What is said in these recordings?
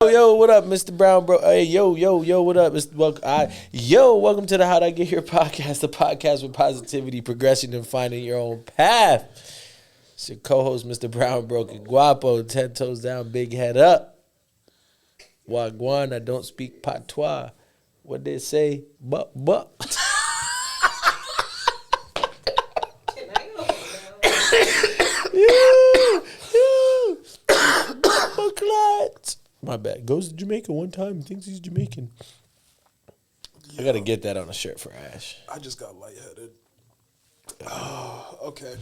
Yo, what up, Mr. Brown, bro? Hey, yo, what up? Welcome to the How'd I Get Here podcast, the podcast with positivity, progression, and finding your own path. It's your co-host, Mr. Brown, broken guapo, 10 toes down, big head up. Wagwan, I don't speak patois. What they say? But. My bad. Goes to Jamaica one time. Thinks he's Jamaican. I gotta get that on a shirt for Ash. I just got lightheaded. Oh, okay.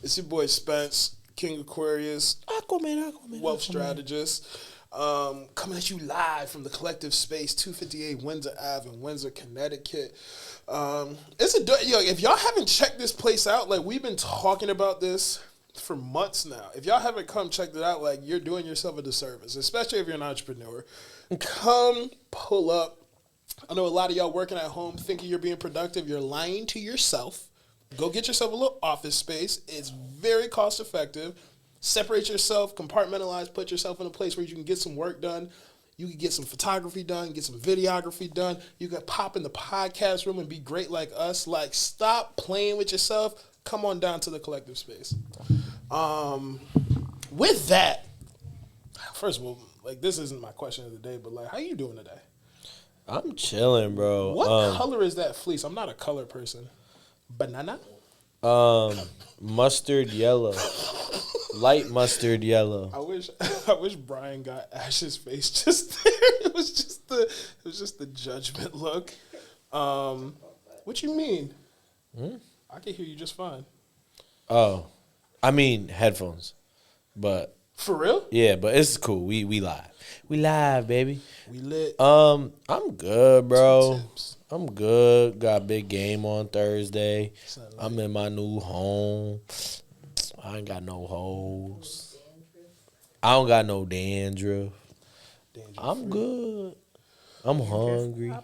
It's your boy Spence, King Aquarius, Aquaman. wealth strategist, coming at you live from the collective space, 258 Windsor Ave in Windsor, Connecticut. If y'all haven't checked this place out, like we've been talking about this for months now. If y'all haven't come checked it out, like you're doing yourself a disservice, especially if you're an entrepreneur. Come pull up. I know a lot of y'all working at home thinking you're being productive. You're lying to yourself. Go get yourself a little office space. It's very cost effective. Separate yourself, compartmentalize, put yourself in a place where you can get some work done. You can get some photography done, get some videography done. You can pop in the podcast room and be great like us. Like, stop playing with yourself. Come on down to the collective space. With that, first of all, like this isn't my question of the day, but like, how you doing today? I'm chilling, bro. What color is that fleece? I'm not a color person. Banana? Mustard yellow. Light mustard yellow. I wish Brian got Ash's face just there. It was just the judgment look. What you mean? I can hear you just fine. Oh, I mean headphones, but for real? Yeah, but it's cool. We live. We live, baby. We lit. I'm good, bro. I'm good. Got a big game on Thursday. I'm in my new home. I ain't got no hoes. I don't got no dandruff. I'm good. I'm hungry.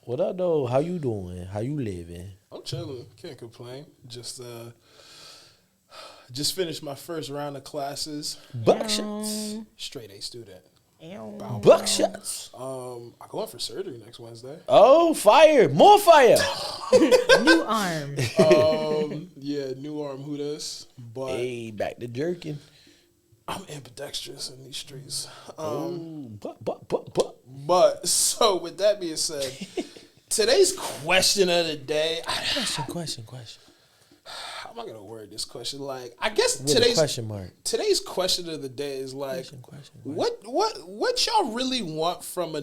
What up, though? How you doing? How you living? I'm chilling. Can't complain. Just finished my first round of classes. Buckshots. Straight A student. Buckshots. I go in for surgery next Wednesday. Oh, fire. More fire. New arm. Yeah, new arm. Who this? But hey, back to jerking. I'm ambidextrous in these streets. But. So with that being said, today's question of the day. Question. How am I gonna word this question? Like, I guess With a question mark. Today's question of the day is like, question what y'all really want from a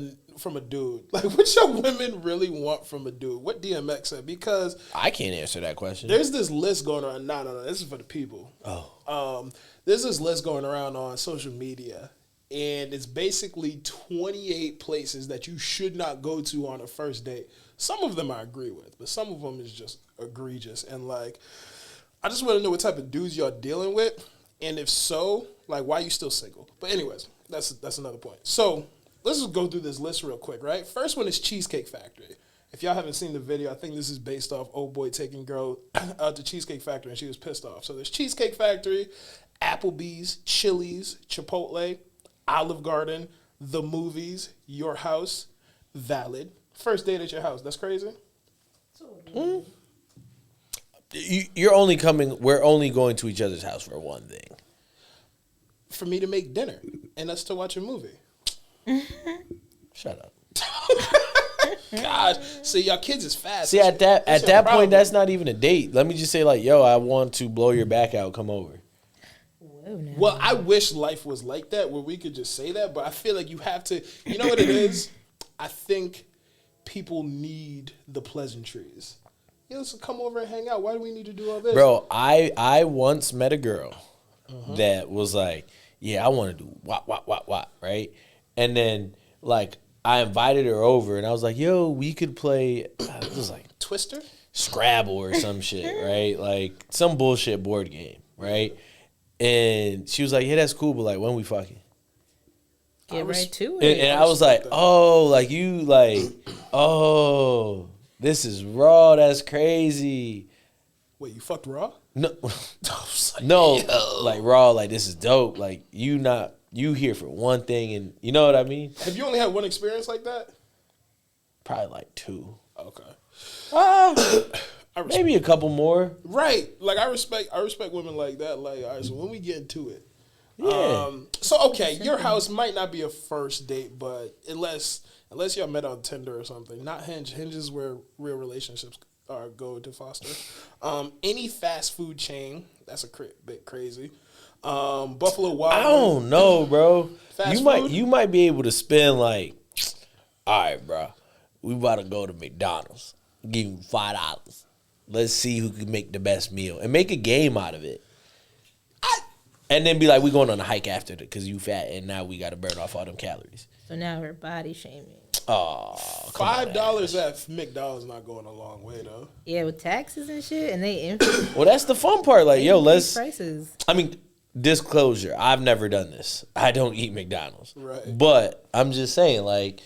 dude? Like, what y'all women really want from a dude? What DMX said? Because I can't answer that question. There's this list going around. No. This is for the people. Oh. There's this list going around on social media, and it's basically 28 places that you should not go to on a first date. Some of them I agree with, but some of them is just egregious. And like, I just want to know what type of dudes y'all dealing with, and if so, like, why you still single? But anyways, that's another point. So let's just go through this list real quick, right? First one is Cheesecake Factory. If y'all haven't seen the video, I think this is based off old boy taking girl out to Cheesecake Factory, and she was pissed off. So there's Cheesecake Factory, Applebee's, Chili's, Chipotle, Olive Garden, the movies, your house, valid. First date at your house. That's crazy. We're only going to each other's house for one thing. For me to make dinner and us to watch a movie. Shut up. God, see, y'all kids is fast. See, at that point, that's not even a date. Let me just say, like, yo, I want to blow your back out. Come over. Well, I wish life was like that where we could just say that, but I feel like you have to. You know what it is? I think people need the pleasantries. Let's come over and hang out. Why do we need to do all this? Bro, I once met a girl that was like, yeah, I want to do what, right? And then, like, I invited her over, and I was like, yo, we could play, it was like Twister? Scrabble or some shit, right? Like, some bullshit board game, right? And she was like, yeah, that's cool, but, like, when we fucking? Get right to it. And I was like, oh, like, you, like, oh, this is raw. That's crazy. Wait, you fucked raw? No, no, like raw. Like, this is dope. Like, you not you here for one thing, and you know what I mean. Have you only had one experience like that? Probably like 2. Okay. Maybe a couple more. Right. Like I respect women like that. Like, all right, so when we get into it. Yeah. So okay, your house might not be a first date, but unless y'all met on Tinder or something, not Hinge. Hinge is where real relationships go to foster. Any fast food chain, that's a bit crazy. Buffalo Wild I don't know, bro. Fast food? You might be able to spend like, all right, bro, we about to go to McDonald's. Give you $5. Let's see who can make the best meal and make a game out of it. And then be like, we going on a hike after it because you fat and now we got to burn off all them calories. So now we're body shaming. Oh, $5 at McDonald's not going a long way though. Yeah, with taxes and shit, and they well, that's the fun part. Like, yo, let's prices. I mean, disclosure. I've never done this. I don't eat McDonald's. Right. But I'm just saying, like,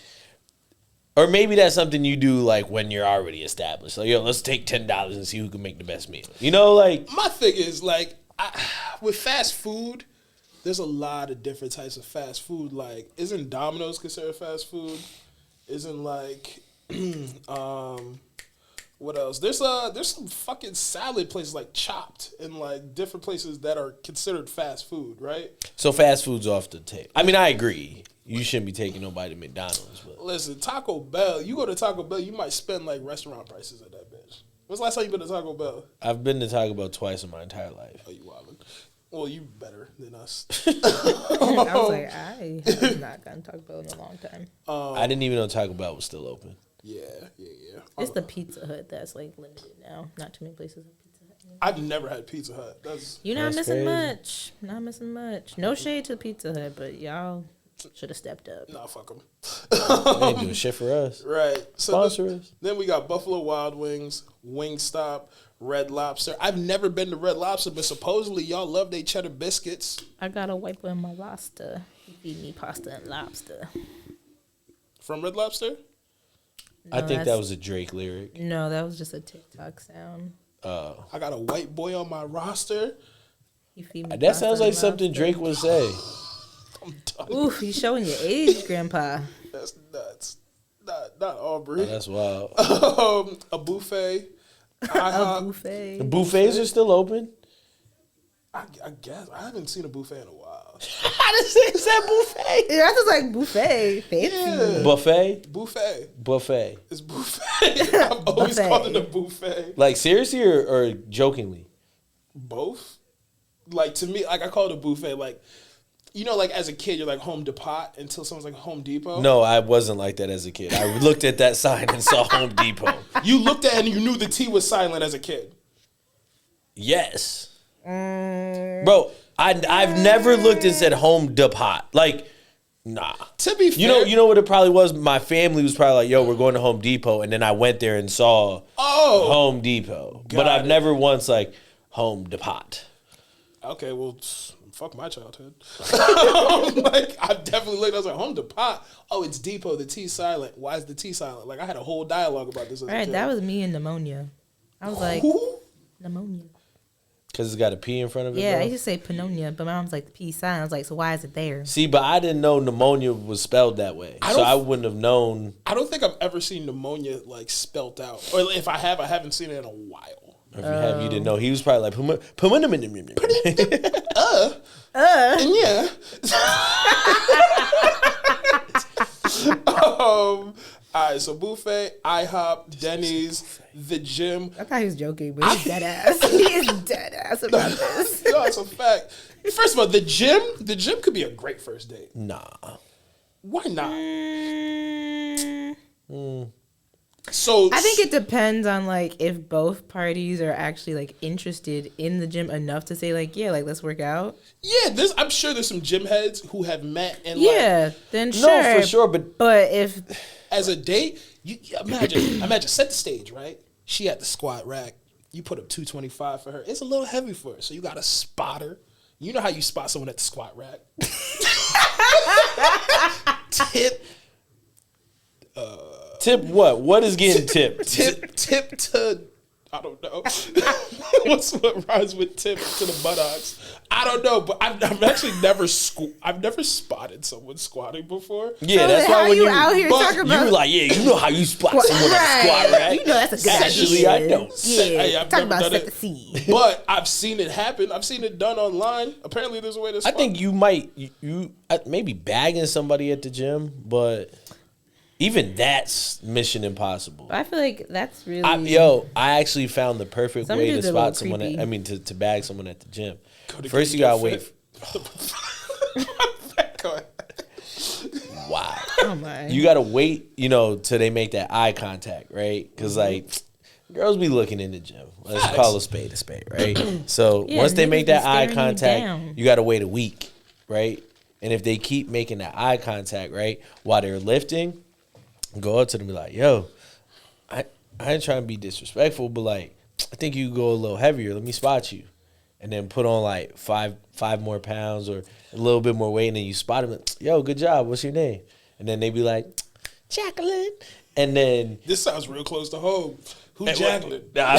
or maybe that's something you do like when you're already established. Like, yo, let's take $10 and see who can make the best meal. You know, like my thing is like with fast food, there's a lot of different types of fast food. Like, isn't Domino's considered fast food? Isn't like what else? There's some fucking salad places like Chopped and like different places that are considered fast food, right? So fast food's off the table. I mean, I agree. You shouldn't be taking nobody to McDonald's. But Listen, Taco Bell, you go to Taco Bell, you might spend like restaurant prices at that bitch. When's the last time you been to Taco Bell? I've been to Taco Bell twice in my entire life. Oh, you wildin'. Well, you better than us. I was like, I have not gotten Taco Bell in a long time. I didn't even know Taco Bell was still open. Yeah. It's the Pizza Hut that's like limited now. Not too many places have Pizza Hut. I've never had Pizza Hut. You're not That's missing crazy. much. Not missing much. No shade to Pizza Hut, but y'all should have stepped up. Nah, fuck them. They ain't doing shit for us. Right. So Sponsor us. then we got Buffalo Wild Wings, Wingstop, Red Lobster. I've never been to Red Lobster, but supposedly y'all love they cheddar biscuits. I got a wipe on my roster. He feed me pasta and lobster. From Red Lobster? I No, think that that's- was a Drake lyric. No, that was just a TikTok sound. I got a white boy on my roster. He feed me That pasta sounds and like something lobster. Drake would say. I'm done. Oof, you showing your age, Grandpa. That's nuts. Not Aubrey. Oh, that's wild. A buffet. A buffet. The buffets are still open. I guess. I haven't seen a buffet in a while. How does it say buffet? Yeah, that's just like buffet. Fancy. Yeah. Buffet? Buffet. It's buffet. I've always Buffet. called it a buffet. Like, seriously or jokingly? Both. Like, to me, like, I call it a buffet. Like, you know, like, as a kid, you're like Home Depot until someone's like Home Depot. No, I wasn't like that as a kid. I looked at that sign and saw Home Depot. You looked at it and you knew the T was silent as a kid. Yes. Bro, I've never looked and said Home Depot. Like, nah. To be fair. You know what it probably was? My family was probably like, yo, we're going to Home Depot. And then I went there and saw Home Depot. But Got I've it. never once like Home Depot. Okay, well, fuck my childhood. Like, I definitely looked. I was like, Home Depot. Oh, it's Depot. The T silent. Why is the T silent? Like, I had a whole dialogue about this. As a Right, kid. that was me and pneumonia. I was like, Who? pneumonia. Because it's got a P in front of it, Yeah, bro? I used to say pneumonia, but my mom's like the P sign. I was like, so why is it there? See, but I didn't know pneumonia was spelled that way. I So don't- I wouldn't have known. I don't think I've ever seen pneumonia like spelt out, or if I have, I haven't seen it in a while. If you have, you didn't know. He was probably like, Yeah. All right, so buffet, IHOP, Denny's, the gym. I thought he was joking, but he's dead ass. He is dead ass about this. No, it's a fact. First of all, the gym could be a great first date. Nah. Why not? Mm, So I think it depends on like if both parties are actually like interested in the gym enough to say like, yeah, like let's work out. yeah, I'm sure there's some gym heads who have met and Yeah, then sure. No, for sure. But But if as a date, you imagine set the stage, right? She at the squat rack. You put up 225 for her. It's a little heavy for her, so you got to spot her. You know how you spot someone at the squat rack. tip what? What is getting tipped? Tip to, I don't know. What rhymes with tip to the buttocks? I I don't know, but I've actually never I've never spotted someone squatting before. Yeah, So that's how why when you out here talking you about were like, yeah, you know how you spot someone at a squat, right? You know that's a good Actually, idea. I don't. Yeah, I've talk never about done set it. the scene. But I've seen it happen. I've seen it done online. Apparently, there's a way to I spot. think you might maybe bagging somebody at the gym, but even that's mission impossible. I feel like that's really I actually found the perfect Some way to dudes are a little spot someone. creepy. To bag someone at the gym. to First, you get gotta fit. wait. Go ahead. Wow. Oh my. You gotta wait, till they make that eye contact, right? Because like girls be looking in the gym. Let's call a spade, right? So Yeah, once they niggas make be that eye staring you contact, down. you gotta wait a week, right? And if they keep making that eye contact, right, while they're lifting, go up to them and be like, yo, I ain't trying to be disrespectful, but like I think you go a little heavier. Let me spot you. And then put on like five more pounds or a little bit more weight, and then you spot them. Yo, good job. What's your name? And then they be like, Jacqueline. And then This sounds real close to home. Who's and Jacqueline? Nah.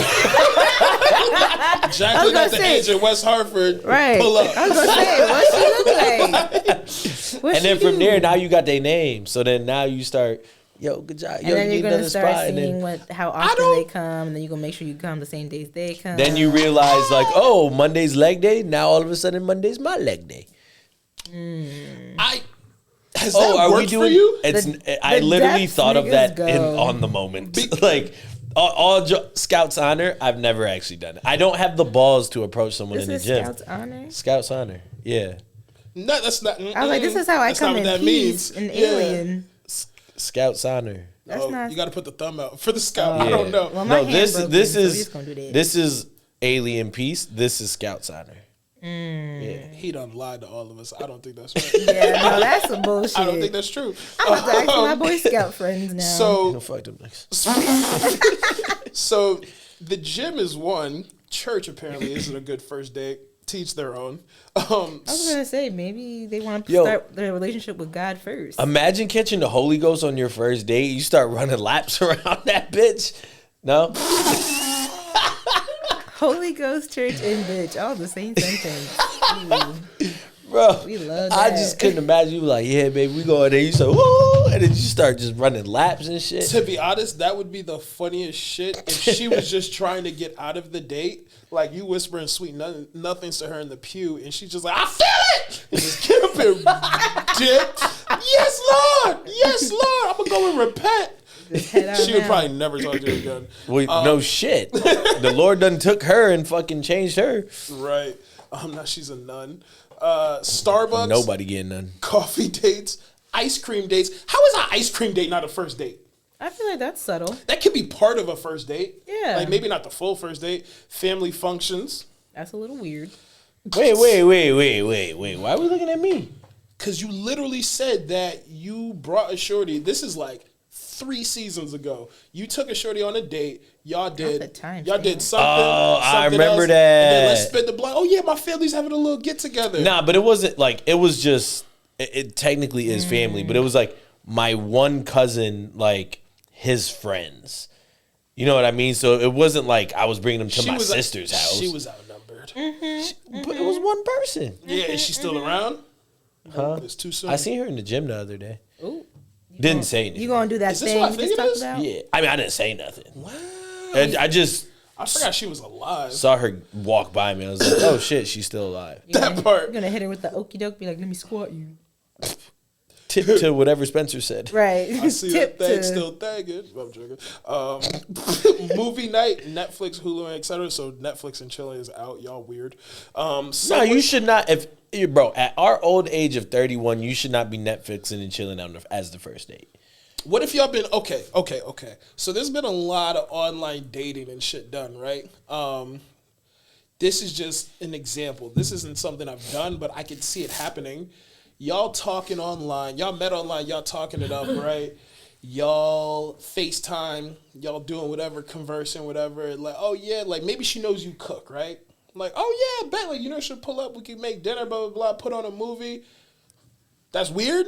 Jacqueline at the edge in West Hartford. Right. Pull up. I was gonna say, what she look like? What And she then from do? there, now you got their name. So then now you start, yo, good job. And Yo, then you you're need gonna another start spot. And seeing then, how often they come, and then you're gonna make sure you come the same days they come. then you realize, like, oh, Monday's leg day. Now all of a sudden, Monday's my leg day. Has Oh, that are we worked for doing? you? I literally depths thought of niggas that go. on the moment. Like, Scouts honor, I've never actually done it. I don't have the balls to approach someone This in the is gym. Scouts honor. Scouts honor, yeah. No, that's not. I was like, this is how I that's not come what in that peace means. and Yeah. alien. Scouts honor. That's Oh, not. you got to put the thumb out for the scout. I don't know. Well, my No, hand this broken, this so we is just gonna do that. this is alien peace. This is Scouts honor. Yeah. He done lied to all of us. I don't think that's right. Yeah, no, that's some bullshit. I don't think that's true. I'm about to ask my Boy Scout friends now. So, Fuck them niggas. so the gym is one. Church apparently isn't a good first date. Teach their own. I was gonna say maybe they want to Yo. start their relationship with God first. Imagine catching the Holy Ghost on your first date. You start running laps around that bitch. No? Holy Ghost, church, and bitch, all the same sentence. Ooh, Bro, we love I that. just couldn't imagine you like, yeah, baby, we go in there. You say, woo, and then you start just running laps and shit. To be honest, that would be the funniest shit if she was just trying to get out of the date. Like you whispering sweet nothings to her in the pew, and she's just like, I feel it, and just get up and dip. Yes, Lord. Yes, Lord. I'm gonna go and repent. Just head out She would now. probably never talk to you again. Well, no shit. The Lord done took her and fucking changed her. Right. Now she's a nun. Starbucks. Nobody getting none. Coffee dates. Ice cream dates. How is an ice cream date not a first date? I feel like that's subtle. That could be part of a first date. Yeah. Like maybe not the full first date. Family functions. That's a little weird. Wait. Why are we looking at me? Because you literally said that you brought a shorty. This is like 3 seasons ago. You took a shorty on a date. Y'all did. the time Y'all stamp. did something. Oh, I something remember else, And then let's that. spit the blood. Oh yeah, my family's having a little get together. Nah, but it wasn't like, it was just, it technically is family, but it was like my one cousin, like his friends. You know what I mean? So it wasn't like I was bringing them to my sister's house. She was outnumbered. But it was one person. Yeah, is she still around? Huh? It's too soon. I seen her in the gym the other day. Ooh. Didn't say anything. You gonna do that Is this thing what I you think just it talked is? about? Yeah. I mean, I didn't say nothing. Wow. I just I forgot she was alive. saw her walk by me. I was like, oh shit, she's still alive. That part. You're gonna hit her with the okey doke, be like, let me squat you. Tip to whatever Spencer said. Right. I see Tip that thing to- still thagging. I'm joking. Movie night, Netflix, Hulu, etc. So Netflix and chilling is out. Y'all weird. No, you should not. Bro, at our old age of 31, you should not be Netflixing and chilling out as the first date. What if y'all been okay? So there's been a lot of online dating and shit done, right? This is just an example. This isn't something I've done, but I could see it happening. Y'all talking online. Y'all met online. Y'all talking it up, right? Y'all FaceTime. Y'all doing whatever, conversing, whatever. Like, oh yeah, like maybe she knows you cook, right? Like, oh yeah, bet. Like, you know, she'll pull up. We can make dinner, blah, blah, blah. Put on a movie. That's weird.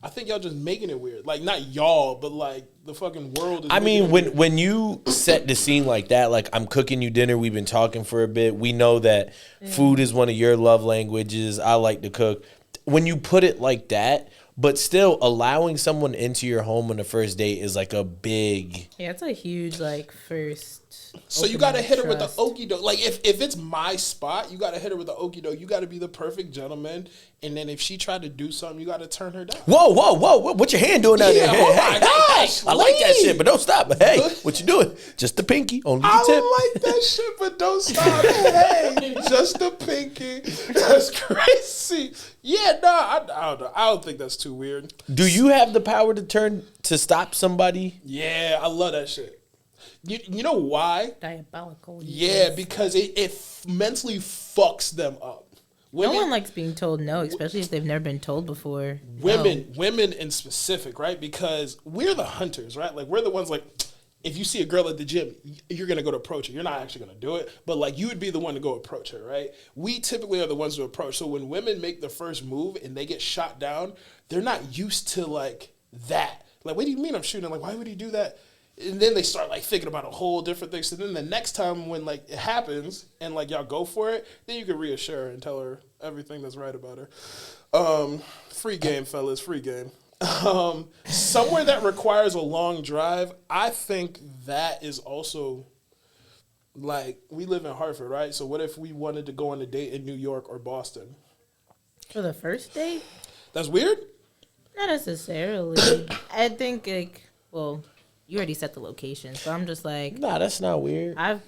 I think y'all just making it weird. Like, not y'all, but like the fucking world is. I mean, looking at when you set the scene like that, like I'm cooking you dinner, we've been talking for a bit. We know that food is one of your love languages. I like to cook. When you put it like that, but still allowing someone into your home on the first date is like a big. Yeah, it's a huge like first. So you gotta hit her with the okie doke. Like if it's my spot, you gotta hit her with the okie doke. You gotta be the perfect gentleman. And then if she tried to do something, you gotta turn her down. Whoa! What your hand doing out there? Hey, oh my gosh, I like that leave. shit, but don't stop. Hey, what you doing? Just the pinky, only the tip. I like that shit, but don't stop. Hey, just the pinky. That's crazy. Yeah, no, I don't know. I don't think that's too weird. Do you have the power to stop somebody? Yeah, I love that shit. You know why? Diabolical. Yeah, because it mentally fucks them up. Women, No one likes being told no, especially if they've never been told before. women in specific, right? Because we're the hunters, right? Like we're the ones like, if you see a girl at the gym, you're gonna go to approach her. You're not actually gonna do it, but like you would be the one to go approach her, right? We typically are the ones to approach. So when women make the first move and they get shot down, they're not used to like that. Like, what do you mean I'm shooting? Like, why would he do that? And then they start like thinking about a whole different thing. So then the next time when like it happens and like y'all go for it, then you can reassure her and tell her everything that's right about her. Free game, fellas, free game. Somewhere that requires a long drive, I think that is also like we live in Hartford, right? So what if we wanted to go on a date in New York or Boston? For the first date? That's weird? Not necessarily. I think like, well, you already set the location, so I'm just like, Nah, that's not weird. I've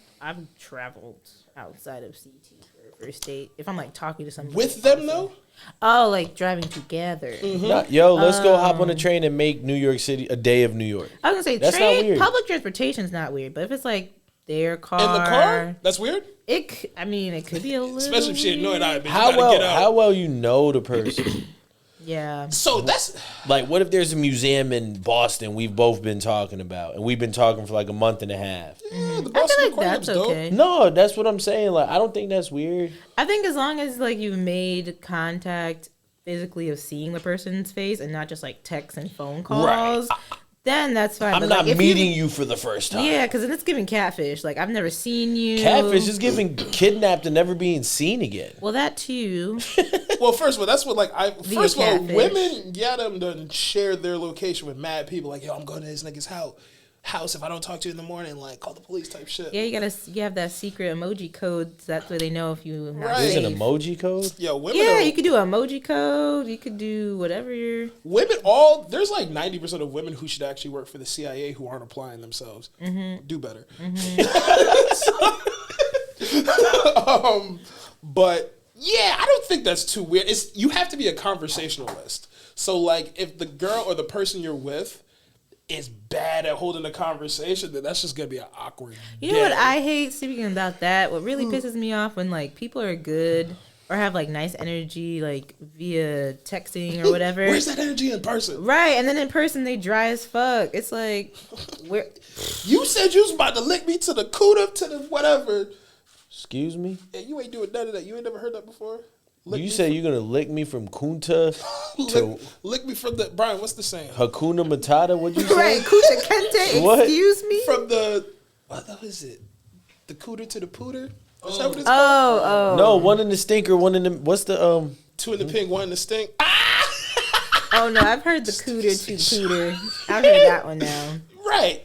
traveled outside of CT for a first date. If I'm like talking to somebody With them though? Oh, like driving together. Nah, yo, let's go hop on a train and make New York City a day of New York. I was gonna say That's not weird. public transportation's not weird, but if it's like their car, In the car? That's weird? I mean, it could be a little. Especially if she annoyed out, but you How gotta get out. how well you know the person? Yeah. So that's Like, what if there's a museum in Boston we've both been talking about, and we've been talking for like a month and a half? yeah, the I Boston feel like Aquarium's that's dope. okay. No, that's what I'm saying. Like, I don't think that's weird. I think as long as like you've made contact physically of seeing the person's face and not just like texts and phone calls, then that's fine. I'm But, not like, if meeting you for the first time. Yeah, because then it's giving catfish. Like I've never seen you. Catfish is getting kidnapped and never being seen again. Well, that too. Well, first of all, that's what like first of all, catfish. women them done share their location with mad people. Like, yo, I'm going to this nigga's house. If I don't talk to you in the morning, like call the police type shit. Yeah, you have that secret emoji code. So that's where they know if you not Right. There's safe. an emoji code. Yo, women Yeah, are, you could do an emoji code. You could do whatever you're. there's like 90% of women who should actually work for the CIA who aren't applying themselves. Do better. But yeah, I don't think that's too weird. You have to be a conversationalist. So like if the girl or the person you're with is bad at holding a conversation, then that's just gonna be an awkward You know what day. I hate speaking about that? What really pisses me off when like people are good or have like nice energy like via texting or whatever. Where's that energy in person? Right, and then in person they dry as fuck. It's like, where? You said you was about to lick me to the cooter to the whatever. Excuse me? Yeah, you ain't doing none of that. You ain't never heard that before? You said you're going to lick me from Kunta to lick me from the Brian. What's the saying? Hakuna Matata? What'd you say? Right, Kuta Kente, What? excuse me? From the what is it? The cooter to the pooter. Is that what it's called? Oh. No, one in the stinker, one in the... What's the... Two in the pink, one in the stink. Oh no, I've heard the cooter to cooter. I've heard that one now. Right.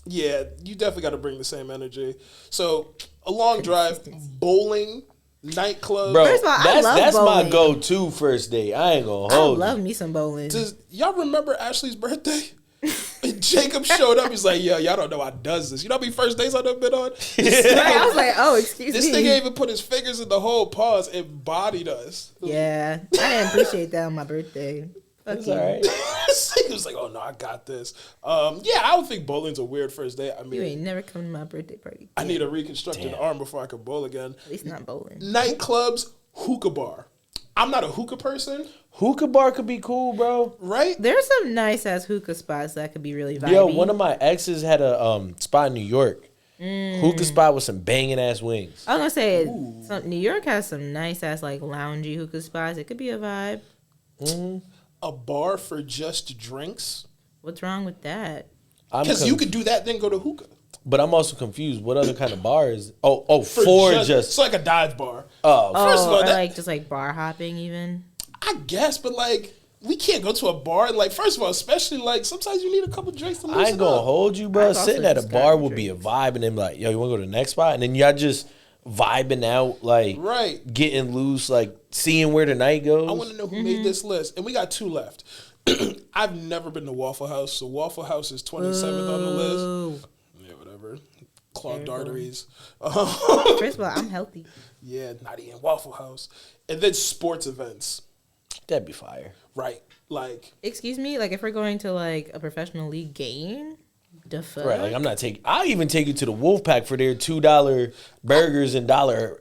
Yeah, you definitely got to bring the same energy. So a long drive, bowling, nightclub. Bro, First of all, I love that's my bowling. go-to first date. I ain't gonna I hold love you. me some bowling. Does y'all remember Ashley's birthday? And Jacob showed up. He's like, "Yo, y'all don't know I does this. You know how many first dates I've been on? Right, I was like, oh, excuse This me. nigga even put his fingers in the whole pause and bodied us. Yeah, I didn't appreciate that on my birthday. Fuck It's you. all right. He was like, "Oh no, I got this." Yeah, I don't think bowling's a weird first date. I You mean, ain't never come to my birthday party. I need a reconstructed arm before I can bowl again. At least not bowling. Nightclubs, hookah bar. I'm not a hookah person, Hookah bar could be cool, bro. right? There's some nice ass hookah spots that could be really vibey. Yo, one of my exes had a spot in New York. Hookah spot with some banging ass wings. I was gonna say, New York has some nice ass like loungy hookah spots. It could be a vibe. A bar for just drinks. What's wrong with that? Because you could do that, then go to hookah. But I'm also confused. What other kind of bars? For just it's like a dive bar. First of all, just like bar hopping, even. I guess, but like we can't go to a bar and like first of all, especially like sometimes you need a couple drinks to loosen up. I ain't gonna hold you, bro. Sitting at a bar would be a vibe, and then like, yo, you wanna go to the next spot, and then y'all just vibing out, like getting loose, like seeing where the night goes. I want to know who made this list, and we got 2 left. I've never been to Waffle House, so Waffle House is 27th on the list. Yeah, whatever. Clogged arteries. First of all, I'm healthy. Yeah, not eating Waffle House. And then sports events. That'd be fire. Right. Like. Excuse me? Like, if we're going to, like, a professional league game? The fuck? Right, like, I'm not taking. I'll even take you to the Wolfpack for their $2 burgers and $1.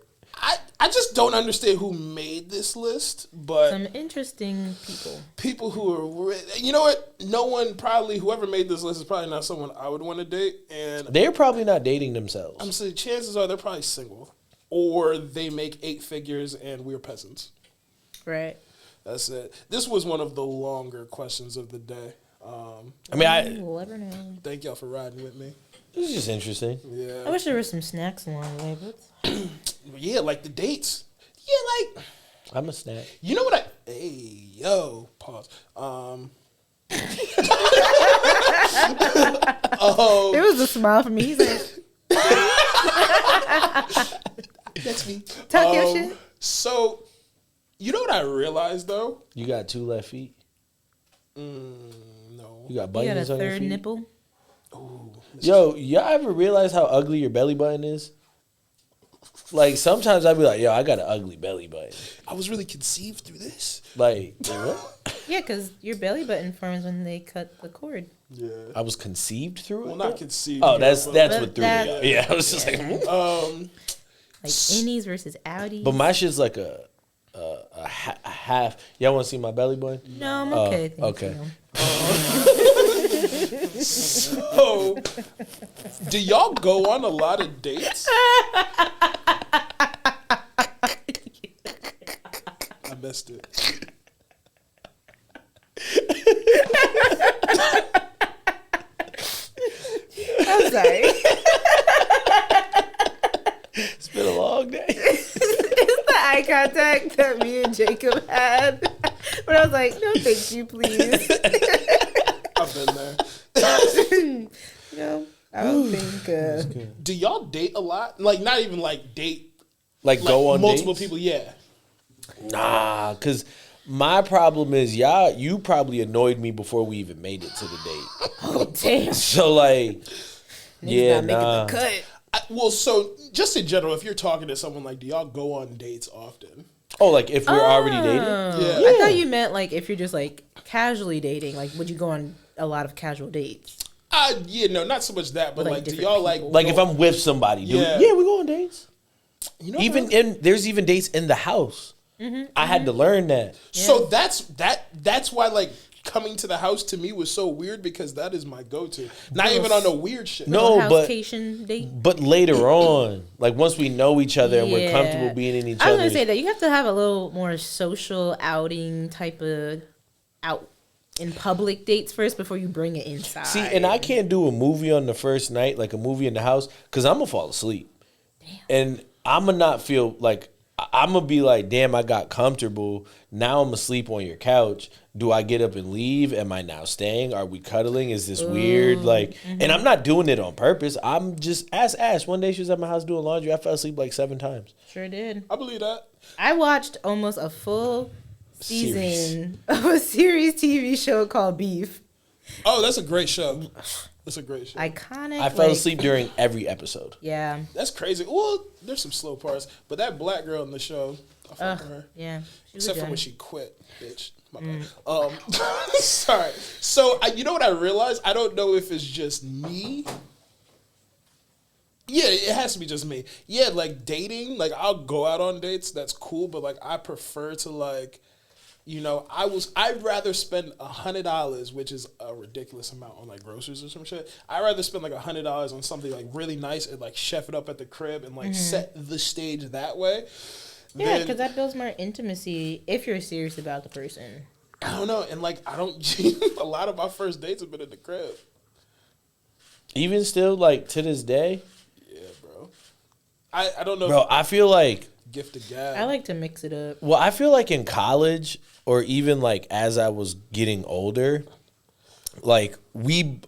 I just don't understand who made this list, but some interesting people. People who are, you know what? No one probably, whoever made this list is probably not someone I would want to date, and they're probably not dating themselves. I'm saying chances are they're probably single, or they make 8 figures and we're peasants. Right. That's it. This was one of the longer questions of the day. We'll never know. Thank y'all for riding with me. It was just interesting. Yeah. I wish there were some snacks along the way, but yeah, like the dates. Yeah, like I'm a snack. You know what pause. It was a smile for me. He's like, that's me. Talk your shit. So, you know what I realized though? You got 2 left feet. No. You got buttons on your feet. You got a third nipple. Ooh, yo, y'all ever realize how ugly your belly button is? Like, sometimes I'd be like, yo, I got an ugly belly button. I was really conceived through this. Like, what? Yeah, because your belly button forms when they cut the cord. Yeah. I was conceived through it? Well, not conceived. Oh, that's what threw me that- out. Yeah, I was just like, Like innies versus outies. But my shit's like a half. Y'all want to see my belly button? No, I'm okay. Thank okay. you. So, do y'all go on a lot of dates? I missed it. I'm sorry. It's been a long day. It's the eye contact that me and Jacob had. But I was like, no, thank you, please. I've been there. No, I don't think. Do y'all date a lot? Like, not even like date. Like go on multiple dates? people, yeah. Nah, because my problem is you probably annoyed me before we even made it to the date. Oh, damn. So, like, yeah, nah. Making the cut. Well, so just in general, if you're talking to someone, like, do y'all go on dates often? Oh, like if we're already dating? Yeah. I thought you meant like if you're just like casually dating, like would you go on a lot of casual dates? Yeah, no, not so much that, but Like like, do different y'all like people. Like if I'm with somebody, dude. Yeah. Yeah, we go on dates. you know Even what? there's even dates in the house. I had to learn that. So that's why like coming to the house to me was so weird because that is my go-to. Not even on the weird shit. No, but housecation date. but later on, like once we know each other and we're Yeah. comfortable being in each I was other. gonna say that you have to have a little more social outing type of out in public dates first before you bring it inside. See, and I can't do a movie on the first night, like a movie in the house, because I'm gonna fall asleep. And I'm gonna not feel like I'm gonna be like, damn, I got comfortable. Now I'm gonna sleep on your couch. Do I get up and leave? Am I now staying? Are we cuddling? Is this weird? Like, and I'm not doing it on purpose. I'm just ask Ash. One day she was at my house doing laundry. I fell asleep like 7 times. Sure did. I believe that. I watched almost a full season of a series TV show called Beef. Oh, that's a great show. That's a great show. Iconic. I fell asleep during every episode. Yeah. That's crazy. Well, there's some slow parts, but that black girl in the show, I fuck with her. Yeah. Except for when she quit, bitch. My bad. Sorry. So, you know what I realized? I don't know if it's just me. Yeah, it has to be just me. Yeah, like dating, like I'll go out on dates. That's cool, but like I prefer to like, you know, I'd rather spend $100, which is a ridiculous amount on like groceries or some shit. I'd rather spend like $100 on something like really nice and like chef it up at the crib and like set the stage that way. Yeah, because that builds more intimacy if you're serious about the person. I don't know. And like, I don't, a lot of my first dates have been in the crib. Even still, like, to this day? Yeah, bro. I don't know. Bro, I feel like... Gift of gab. I like to mix it up. Well, I feel like in college or even, like, as I was getting older, like, we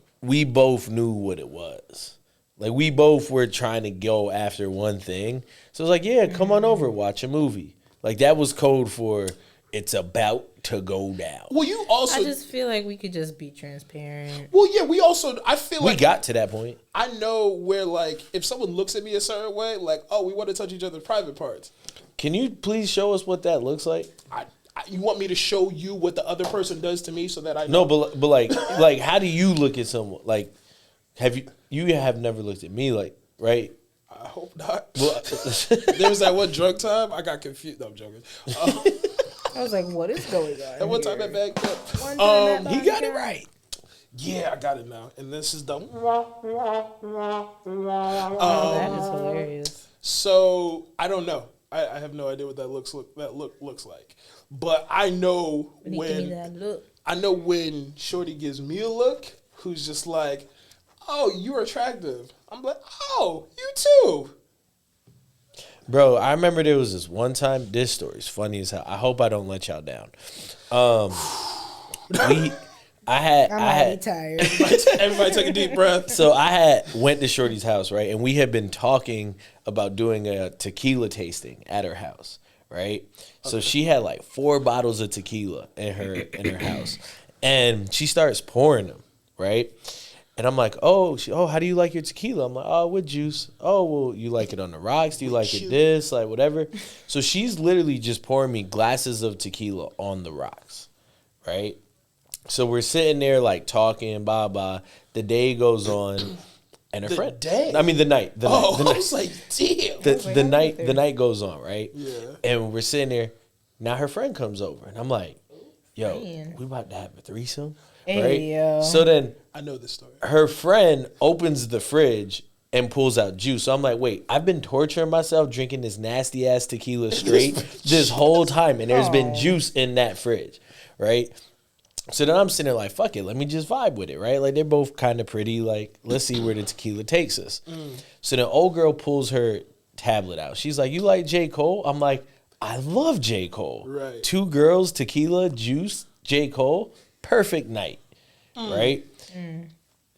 both knew what it was. Like, we both were trying to go after one thing. So, it was like, yeah, come on over, watch a movie. Like, that was code for it's about to go down. Well, you also... I just feel like we could just be transparent. Well, yeah, we also... I feel like... We got to that point. I know where, like, if someone looks at me a certain way, like, oh, we want to touch each other's private parts. Can you please show us what that looks like? You want me to show you what the other person does to me so that I know? No, but like, how do you look at someone? Like, you have never looked at me, like, right? I hope not. Well, There was that one drunk time. I got confused. No, I'm joking. I was like, what is going on? That one time at Bag Cup. he got it right. Yeah, I got it now. And this is the... That is hilarious. So, I don't know. I have no idea what that looks like. But I know Give me when... that look. I know when Shorty gives me a look, who's just like, oh, you're attractive. I'm like, oh, you too. Bro, I remember there was this one time. This story's funny as hell. I hope I don't let y'all down. I had tired. Everybody take a deep breath. So I went to Shorty's house, right? And we had been talking about doing a tequila tasting at her house, right? So she had like 4 bottles of tequila in her house. And she starts pouring them, right? And I'm like, oh, how do you like your tequila? I'm like, oh, with juice. Oh, well, you like it on the rocks? Do you like it this? Like, whatever. So she's literally just pouring me glasses of tequila on the rocks, right? So we're sitting there, like, talking, blah, blah. The day goes on, and her friend. Day? I mean, the night. The night. I was like, damn. The night goes on, right? Yeah. And we're sitting there. Now her friend comes over, and I'm like, yo, Man. we about to have a threesome, Hey, right? yo. So then I know this story. her friend opens the fridge and pulls out juice. So I'm like, wait, I've been torturing myself drinking this nasty ass tequila straight this whole time, and there's been juice in that fridge, right? So then I'm sitting there like, fuck it, let me just vibe with it, right? Like, they're both kind of pretty. Like, let's see where the tequila takes us. So then old girl pulls her tablet out. She's like, you like J. Cole? I'm like, I love J. Cole. Right. 2 girls, tequila, juice, J. Cole, perfect night, right?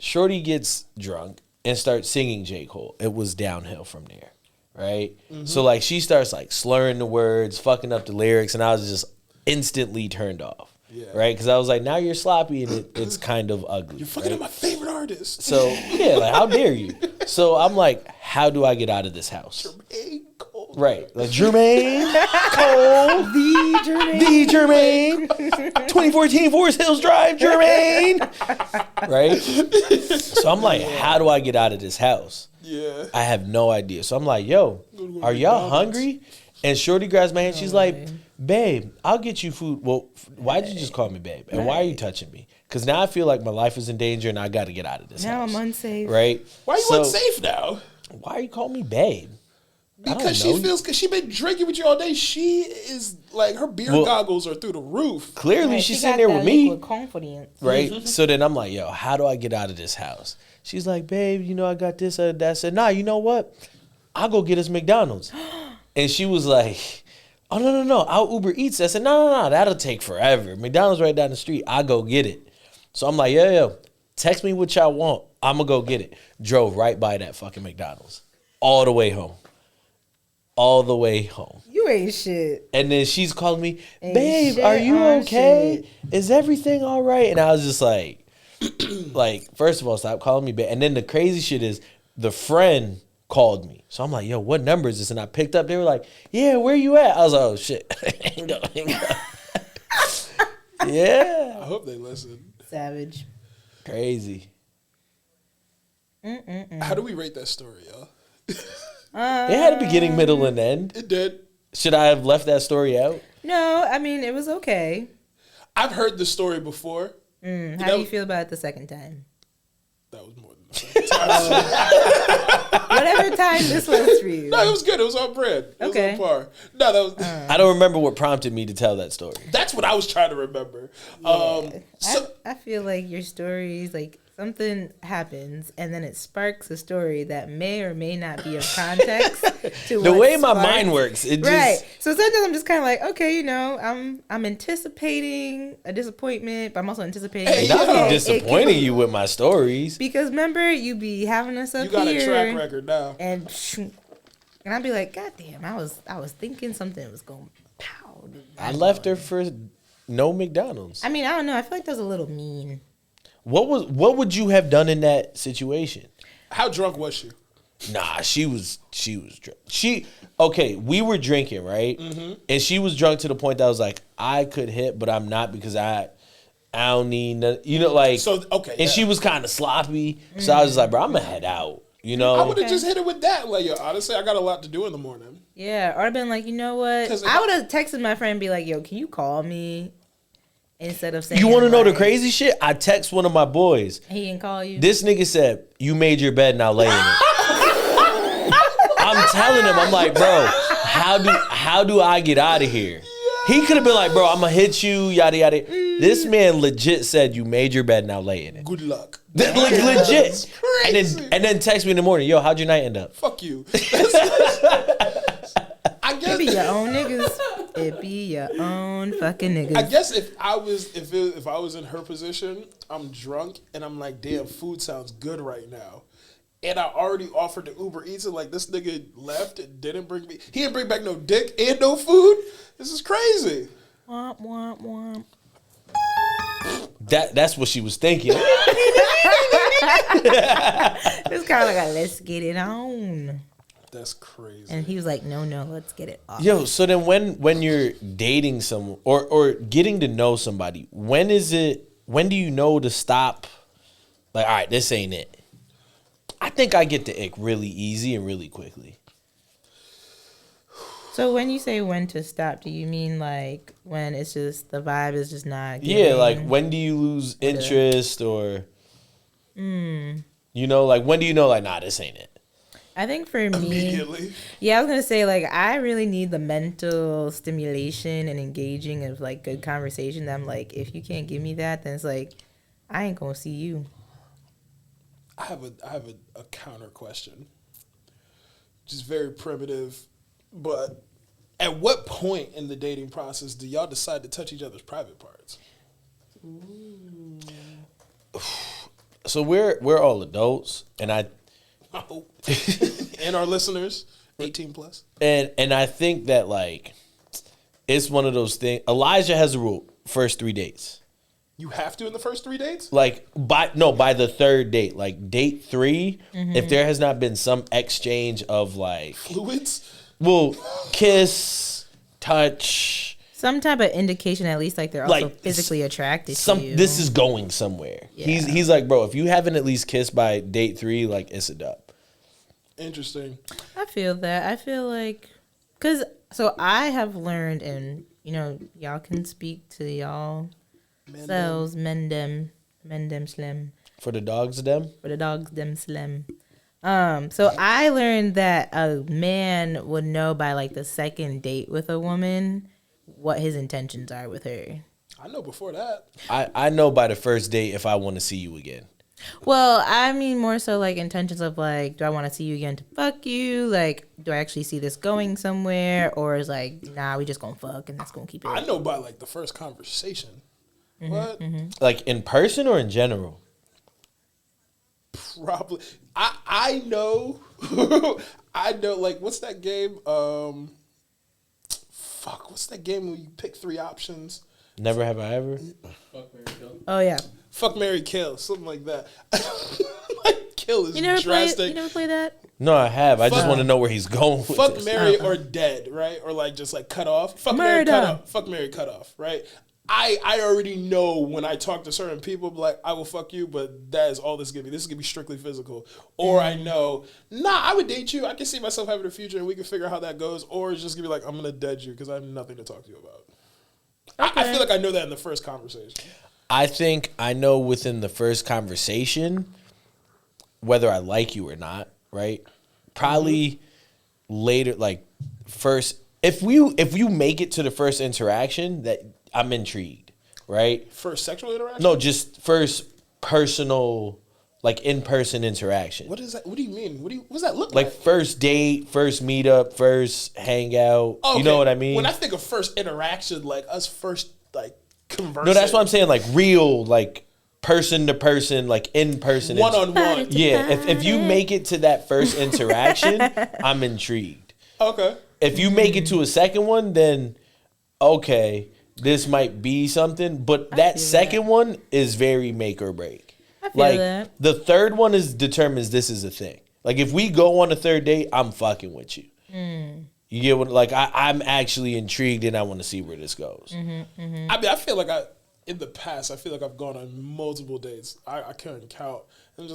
Shorty gets drunk and starts singing J. Cole. It was downhill from there, right? So, like, she starts, like, slurring the words, fucking up the lyrics, and I was just instantly turned off. Yeah. Right, because I was like, now you're sloppy and it's kind of ugly. You're fucking up my favorite artist. So yeah, like, how dare you? So I'm like, how do I get out of this house? Jermaine Cole. Right, like Jermaine Cole, the Jermaine, 2014 Forest Hills Drive, Jermaine. Right. So I'm like, how do I get out of this house? Yeah. I have no idea. So I'm like, yo, are y'all hungry? And Shorty grabs my hand. She's like, babe, I'll get you food. Well, why'd you just call me babe? And why are you touching me? Because now I feel like my life is in danger and I got to get out of this Now house. I'm unsafe. Right? Why are you unsafe now? Why are you calling me babe? Because she feels, because she been drinking with you all day. She is like, her beer goggles are through the roof. Clearly, Right, she's she sitting got there that with me. liquid confidence. Right? So then I'm like, yo, how do I get out of this house? She's like, babe, you know, I got this, that. I said, nah, you know what? I'll go get us McDonald's. And she was like, oh, no, I'll Uber Eats. I said, no, that'll take forever. McDonald's right down the street. I'll go get it. So I'm like, yo, text me what y'all want. I'm going to go get it. Drove right by that fucking McDonald's. All the way home. You ain't shit. And then she's calling me, Ain't babe, shit are you on okay? shit. Is everything all right? And I was just like, first of all, stop calling me babe. And then the crazy shit is the friend called me. So I'm like, yo, what number is this? And I picked up. They were like, yeah, where you at? I was like, oh, shit. Hang up. Yeah. I hope they listen. Savage. Crazy. How do we rate that story, y'all? It had a beginning, middle, and end. It did. Should I have left that story out? No, I mean, it was okay. I've heard the story before. How do you feel about it the second time? That was more than the second time. Whatever time this was for you. No, it was good. It was on brand. It Okay. was on par. No, that was. I don't remember what prompted me to tell that story. That's what I was trying to remember. I feel like your stories, like something happens and then it sparks a story that may or may not be of context to The what way my sparked. mind works, it just Right. So sometimes I'm just kind of like, okay, I'm anticipating a disappointment, but I'm also anticipating. Hey, not yeah. disappointing you with my stories. Because remember, you be having us up You got here, a track record now. and I'd be like, God damn, I was thinking something was going pow. I left her for no McDonald's. I mean, I don't know. I feel like that was a little mean. What would you have done in that situation? How drunk was she? Nah, she was drunk. We were drinking, right? Mm-hmm. And she was drunk to the point that I was like, I could hit, but I'm not because I don't need nothing. And she was kind of sloppy. So I was like, bro, I'm gonna head out. I would have just hit it with that. Like, yo, honestly, I got a lot to do in the morning. Yeah, or I've been like, you know what? I would have texted my friend and be like, yo, can you call me? Instead of saying, you want to know the crazy shit? I text one of my boys. He didn't call you. This nigga said, "You made your bed, now lay in it." I'm telling him, I'm like, bro, how do I get out of here? He could have been like, bro, I'm gonna hit you, yada yada. This man legit said, "You made your bed, now lay in it." Good luck. Like, legit. And then text me in the morning, yo, how'd your night end up? Fuck you. I guess it be your own niggas. It be your own fucking niggas. I guess if I was in her position, I'm drunk and I'm like, damn, food sounds good right now. And I already offered to Uber Eats and like this nigga left and didn't bring me. He didn't bring back no dick and no food. This is crazy. Womp womp womp. That's what she was thinking. It's kind of like a let's get it on. That's crazy. And he was like, no, let's get it off. Yo, so then when you're dating someone or getting to know somebody, when do you know to stop? Like, all right, this ain't it. I think I get the ick really easy and really quickly. So when you say when to stop, do you mean like when it's just the vibe is just not giving? Yeah, like when do you lose interest or like when do you know like nah, this ain't it? I think for me, Immediately. Yeah, I was gonna say like I really need the mental stimulation and engaging of like good conversation. That I'm like, if you can't give me that, then it's like I ain't gonna see you. I have a counter question, just very primitive, but at what point in the dating process do y'all decide to touch each other's private parts? Ooh. So we're all adults, and and our listeners, 18 plus, and I think that like it's one of those things. Elijah has a rule: first 3 dates. You have to in the first 3 dates? Like by the third date, like date 3, if there has not been some exchange of like Fluids? well, kiss, touch, Some type of indication, at least like they're also physically attracted to you. This is going somewhere. Yeah. He's like, bro, if you haven't at least kissed by date 3, like it's a dub. Interesting. I feel that. I feel like, so I have learned, and y'all can speak to y'all selves, men them slim. For the dogs, them? For the dogs, them slim. So I learned that a man would know by like the second date with a woman what his intentions are with her. I know before that. I know by the first date if I want to see you again. Well, I mean more so like intentions of like, do I want to see you again to fuck you? Like, do I actually see this going somewhere? Or is like, nah, we just gonna fuck and that's gonna keep it. I know by like the first conversation. What? Like in person or in general? Probably. I know. I know. Like, what's that game? What's that game where you pick 3 options? Never have I ever. Fuck, marry, kill. Oh yeah. Fuck, marry, kill, something like that. Like, kill is You never drastic. play that? No, I have. I just Fuck. want to know where he's going with Fuck, this. marry, or dead, right? Or like just like cut off. Fuck, marry, Murder. cut off. Fuck, marry, cut off, right? I already know when I talk to certain people, like, I will fuck you, but that is all this is going to be. This is going to be strictly physical. Or I know, I would date you. I can see myself having a future and we can figure out how that goes. Or it's just going to be like, I'm going to dead you because I have nothing to talk to you about. I feel like I know that in the first conversation. I think I know within the first conversation, whether I like you or not, right? Probably later, like first, if you make it to the first interaction, that I'm intrigued, right? First sexual interaction? No, just first personal, like in-person interaction. What is that? What do you mean? What does that look like? Like first date, first meetup, first hangout. Okay. You know what I mean? When I think of first interaction, like us first like conversing. No, that's what I'm saying. Like real, like person to person, like in person, one on one. Yeah, if you make it to that first interaction, I'm intrigued. Okay. If you make it to a second one, then okay, this might be something. But that second one is very make or break. I feel Like that. the third one determines this is a thing. Like if we go on a third date, I'm fucking with you. You get what? Like I'm actually intrigued and I want to see where this goes. I mean, I feel like in the past, I feel like I've gone on multiple dates. I can't count. I'm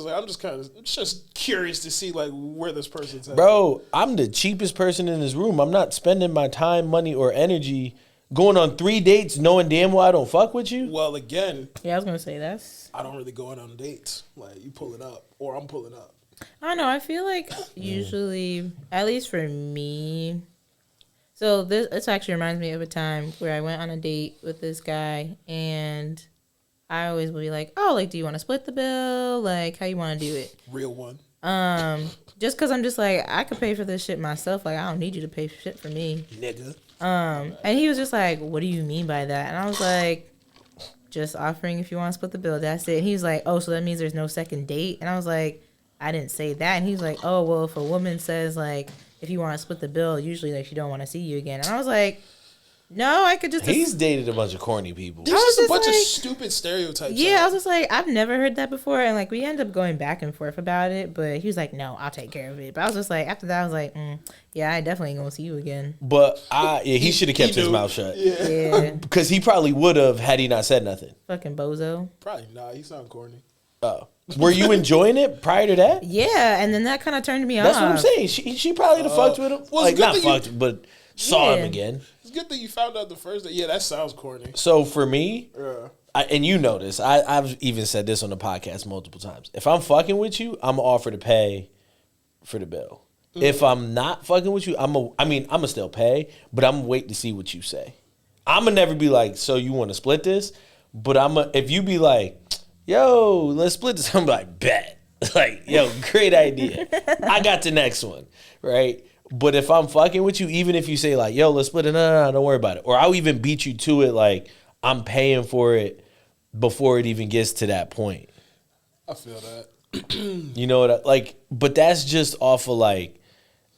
just curious to see like where this person's at. Bro, I'm the cheapest person in this room. I'm not spending my time, money, or energy going on 3 dates knowing damn well I don't fuck with you. Well, again, Yeah, I was gonna say that's. I don't really go out on dates. Like you pulling up or I'm pulling up. I don't know. I feel like usually, at least for me. So this actually reminds me of a time where I went on a date with this guy, and I always would be like, "Oh, like, do you want to split the bill? Like, how you want to do it?" Real one. Just because I'm just like, I could pay for this shit myself. Like, I don't need you to pay shit for me. Nigga. And he was just like, "What do you mean by that?" And I was like, "Just offering if you want to split the bill. That's it." And he was like, "Oh, so that means there's no second date?" And I was like, "I didn't say that." And he was like, "Oh, well, if a woman says like, if you want to split the bill, usually like she don't want to see you again." And I was like, "No, I could just." He's dated a bunch of corny people. There's was just a just bunch of like- stupid stereotypes. Yeah, I was just like, I've never heard that before, and like we ended up going back and forth about it. But he was like, "No, I'll take care of it." But I was just like, after that, I was like, "Yeah, I definitely ain't gonna see you again." But he should have kept his knew. mouth shut. Yeah, Because he probably would have had he not said nothing. fucking bozo. Probably not. You sound corny. Oh. Were you enjoying it prior to that? Yeah, and then that kind of turned me That's off. what I'm saying. She probably would have fucked with him. well, Like, it's good not that you- fucked, but saw him Yeah. again. It's good that you found out the first day. Yeah, that sounds corny. So for me, Yeah. and you know this, I've even said this on the podcast multiple times. If I'm fucking with you, I'm going to offer to pay for the bill. If I'm not fucking with you, I'm going to still pay, but I'm going to wait to see what you say. I'm going to never be like, so you want to split this? But if you be like, yo, let's split this, I'm like, bet. Like, yo, great idea. I got the next one, right? But if I'm fucking with you, even if you say like, yo, let's split it, no, don't worry about it. Or I'll even beat you to it like I'm paying for it before it even gets to that point. I feel that. You know what but that's just off of like,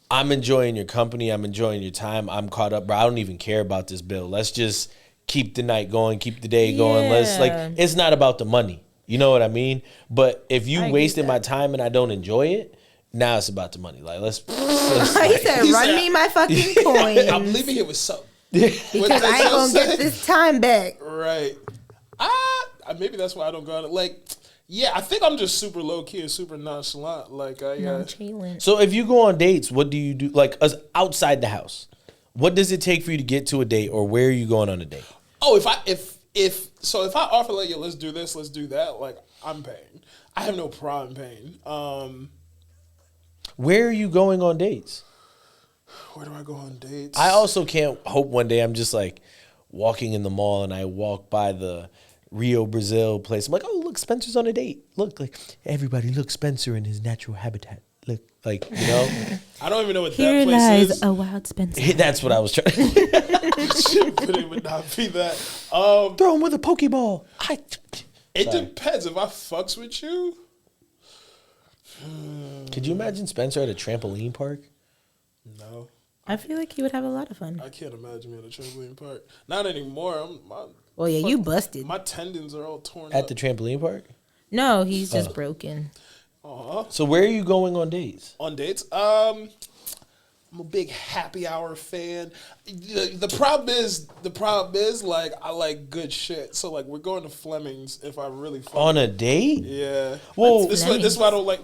I'm enjoying your company, I'm enjoying your time, I'm caught up, bro. I don't even care about this bill. Let's just keep the night going, keep the day going. Let's Yeah. it's not about the money. You know what I mean? But if you I get wasted that. my time and I don't enjoy it, now it's about the money. Like let's He said, He "Run said, me my fucking coins I'm leaving here with something. because I ain't gonna get this time back." Right. Maybe that's why I don't go on it. Like, yeah, I think I'm just super low key and super nonchalant. Like, Nonchalant. So if you go on dates, what do you do? Like outside the house, what does it take for you to get to a date, or where are you going on a date? oh, if I offer like, yo, let's do this, let's do that, like, I'm paying. I have no problem paying. Where are you going on dates? Where do I go on dates? I also can't hope one day I'm just like walking in the mall and I walk by the Rio Brazil place. I'm like, oh, look, Spencer's on a date. Look, like everybody, look, Spencer in his natural habitat. Look, like, you know, I don't even know what Here that place lies is. a wild Spencer. that's what I was trying. But it would not be that. Throw him with a Pokeball. It Sorry. depends. If I fucks with you, Could you imagine Spencer at a trampoline park? no. I feel like he would have a lot of fun. I can't imagine me at a trampoline park. Not anymore. Well, yeah, you busted. My tendons are all torn At up. the trampoline park? No, he's just broken. So where are you going on dates? On dates, I'm a big happy hour fan. The problem is like I like good shit. So like we're going to Flemings if I really fuck. On a date? Yeah. Well, this is why I don't like.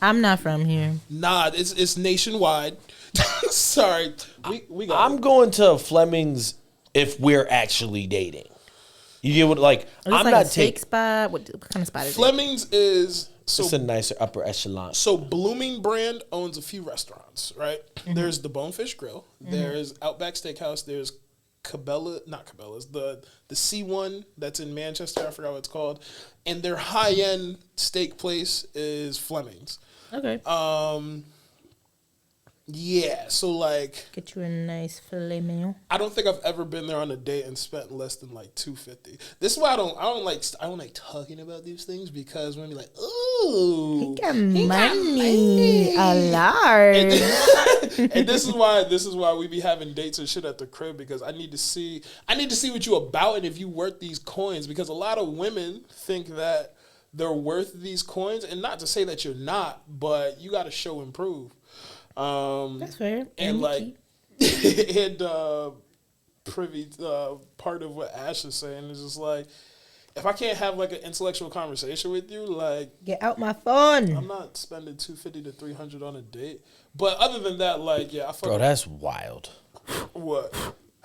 I'm not from here. Nah, it's nationwide. Sorry, we got. I'm going to Fleming's if we're actually dating. You get what, like, Is I'm like not a steak taking. spot. What kind of spot is it? Fleming's is so. It's a nicer upper echelon. So Blooming brand owns a few restaurants, right? There's the Bonefish Grill. There's Outback Steakhouse. There's not Cabela's, the C1 that's in Manchester. I forgot what it's called. And their high end steak place is Fleming's. Okay. Yeah, so like Get you a nice filet mignon. I don't think I've ever been there on a date and spent less than like $250. This is why I don't like talking about these things, because when you're like, ooh, He got money. A large. and this is why we be having dates and shit at the crib, because I need to see what you about and if you worth these coins, because a lot of women think that they're worth these coins, and not to say that you're not, but you got to show and prove. That's fair. And like, and privy part of what Ash is saying is just like, if I can't have like an intellectual conversation with you, like, get out my phone. I'm not spending $250 to $300 on a date. But other than that, like, yeah, Bro, that's wild. What?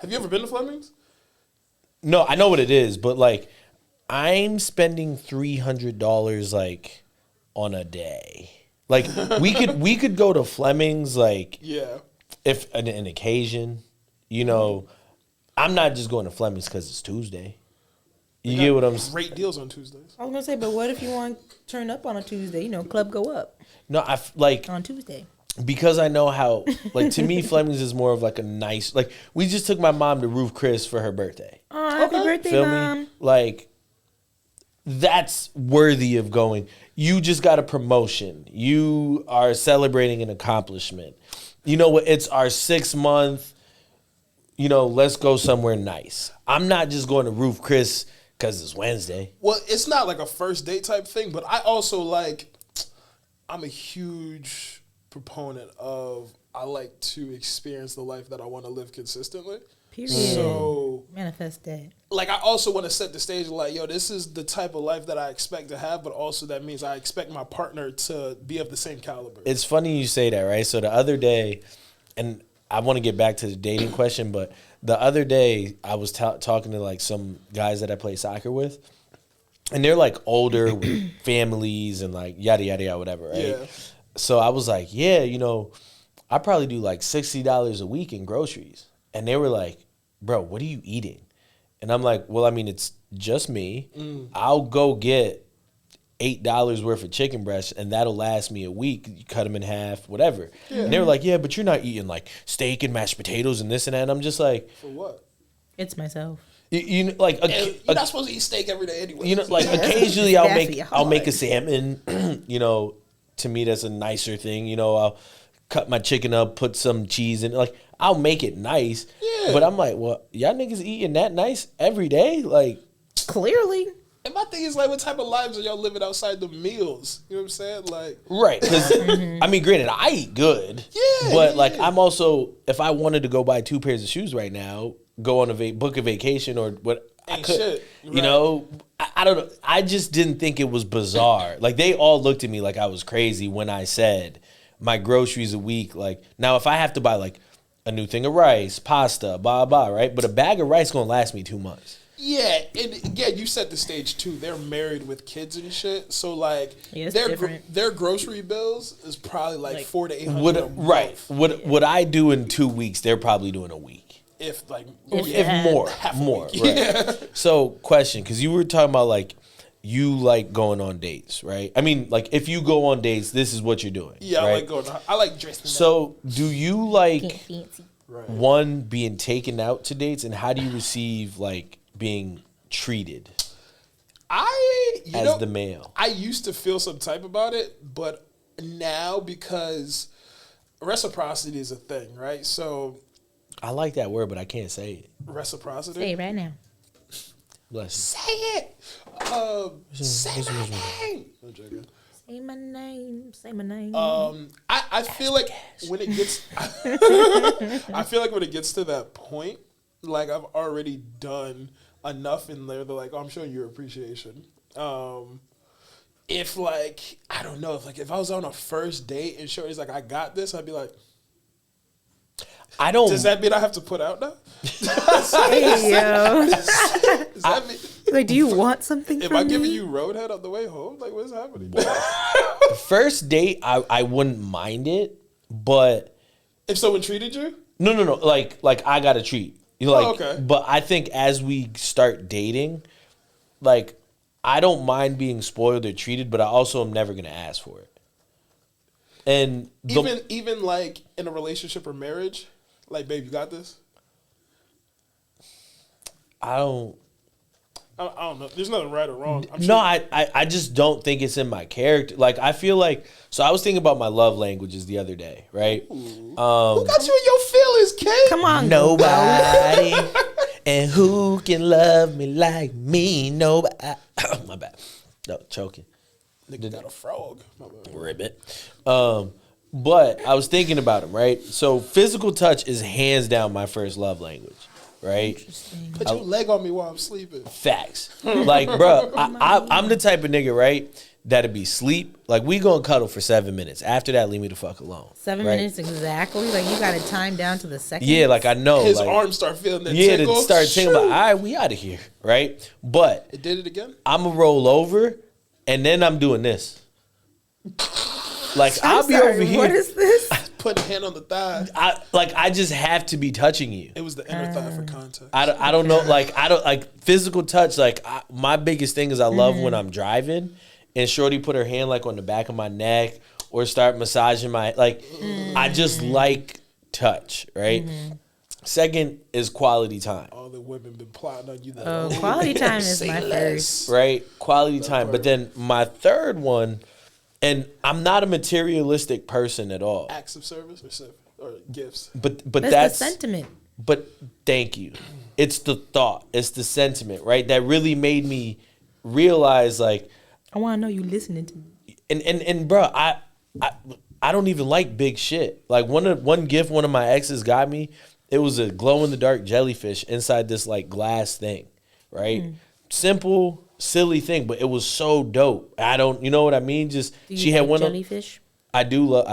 Have you ever been to Fleming's? No, I know what it is, but like, I'm spending $300 like on a day. Like, we could go to Fleming's, like, Yeah. if an occasion, you know. I'm not just going to Fleming's because it's Tuesday. You get what I'm saying? Great deals on Tuesdays. I was gonna say, but what if you want to turn up on a Tuesday? You know, club go up No, like, on Tuesday. because I know how, like, to me, Fleming's is more of like a nice, like, we just took my mom to Roof Chris for her birthday. Oh, happy birthday, Feel Mom. me? Like, that's worthy of going. You just got a promotion. You are celebrating an accomplishment. You know what? It's our 6 month, you know, let's go somewhere nice. I'm not just going to Roof Chris because it's Wednesday. Well, it's not like a first date type thing, but I also like, I'm a huge proponent of, I like to experience the life that I want to live consistently. Period. So, Manifest that. like, I also want to set the stage like, yo, this is the type of life that I expect to have, but also that means I expect my partner to be of the same caliber. It's funny you say that, right? So the other day, and I want to get back to the dating question, but the other day I was talking to like some guys that I play soccer with, and they're like older with families and like yada, yada, yada, whatever, right? Yeah. So I was like, yeah, you know, I probably do like $60 a week in groceries. And they were like, bro, what are you eating? And I'm like, well, I mean, it's just me. I'll go get $8 worth of chicken breasts, and that'll last me a week. You cut them in half, whatever. Yeah. And they were like, yeah, but you're not eating like steak and mashed potatoes and this and that. And I'm just like, For what? It's myself. you know, like, You're not supposed to eat steak every day anyway. you know, like occasionally It's I'll bad for make your I'll make a heart. salmon. You know, to me that's a nicer thing. You know, I'll cut my chicken up, put some cheese in. Like, I'll make it nice. Yeah. But I'm like, well, y'all niggas eating that nice every day? Like, Clearly. And my thing is like, what type of lives are y'all living outside the meals? You know what I'm saying? Like, right? Because I mean, granted, I eat good. Yeah, But yeah, like, yeah. I'm also, if I wanted to go buy 2 pairs of shoes right now, go on a book a vacation or what, I Ain't could. shit, You right. know, I don't know. I just didn't think it was bizarre. Like, they all looked at me like I was crazy when I said my groceries a week. Like, now if I have to buy like a new thing of rice, pasta, blah blah, right? But a bag of rice gonna last me 2 months. yeah, and again, you set the stage too. They're married with kids and shit, so like, Yeah, it's their different. their grocery bills is probably like $400 to $800. What I do in 2 weeks, they're probably doing a week. If like, If more, half a more. week. Right. Yeah. So, question, because you were talking about like you like going on dates, right? I mean, like if you go on dates, this is what you're doing. Yeah, right? I like going. I like dressing. up. So, do you like Fancy. Right. one being taken out to dates, and how do you receive like being treated as the male? I used to feel some type about it, but now because reciprocity is a thing, right? So I like that word, but I can't say it. reciprocity. Say it right now. Bless Say it. Say my name. I'm joking. Say my name. Say my name. I feel like when it gets, I feel like when it gets to that point, like I've already done enough in there. They're like, oh, I'm showing your appreciation. If like, I don't know, if I was on a first date and Shorty's like, I got this, I'd be like, I don't. does that mean I have to put out now? Hey, yo. Does that mean? Like, do you want something Am from I me? giving you roadhead on the way home? Like, what's happening? First date, I wouldn't mind it, but If someone treated you? no. Like I got a treat. You like, okay. but I think as we start dating, like I don't mind being spoiled or treated, but I also am never gonna ask for it. And Even like in a relationship or marriage, like, babe, you got this? I don't. I don't know. There's nothing right or wrong. I'm No, sure. I just don't think it's in my character. Like I feel like so I was thinking about my love languages the other day, right? Who got you in your feelings, kid? Come on, Nobody. And who can love me like me? Nobody. My bad. No, choking. Nigga got a frog. My bad. Ribbit. But I was thinking about him, right? So physical touch is hands down my first love language, right? Put your leg on me while I'm sleeping. Facts. Like, bro, I'm the type of nigga, right? That'd be sleep. Like, we gonna cuddle for 7 minutes. After that, leave me the fuck alone. 7 right? minutes exactly. Like, you got it timed down to the second. Yeah, like I know. His like, arms start feeling that yeah, tickle. to start thinking Shoo. like, all right, we out of here, right? But It did it again? I'm gonna roll over, and then I'm doing this. Like I'm I'll be sorry, over here. What is this? Put a hand on the thigh. I just have to be touching you. It was the inner thigh for context. I don't know. Like I don't like physical touch. Like my biggest thing is I love when I'm driving, and Shorty put her hand like on the back of my neck or start massaging my like. I just like touch, right? Second is quality time. All the women been plotting on you. That Oh, quality time is my first. Right? Quality time. But then my third one, and I'm not a materialistic person at all. Acts of service or gifts. But That's that's the sentiment. But thank you. It's the thought. It's the sentiment, right? That really made me realize like I want to know you listening to me. and bro, I don't even like big shit. Like one gift one of my exes got me, it was a glow in the dark jellyfish inside this like glass thing, right? Simple, silly thing, but it was so dope. You know what I mean? Just Do you she had like one jellyfish? I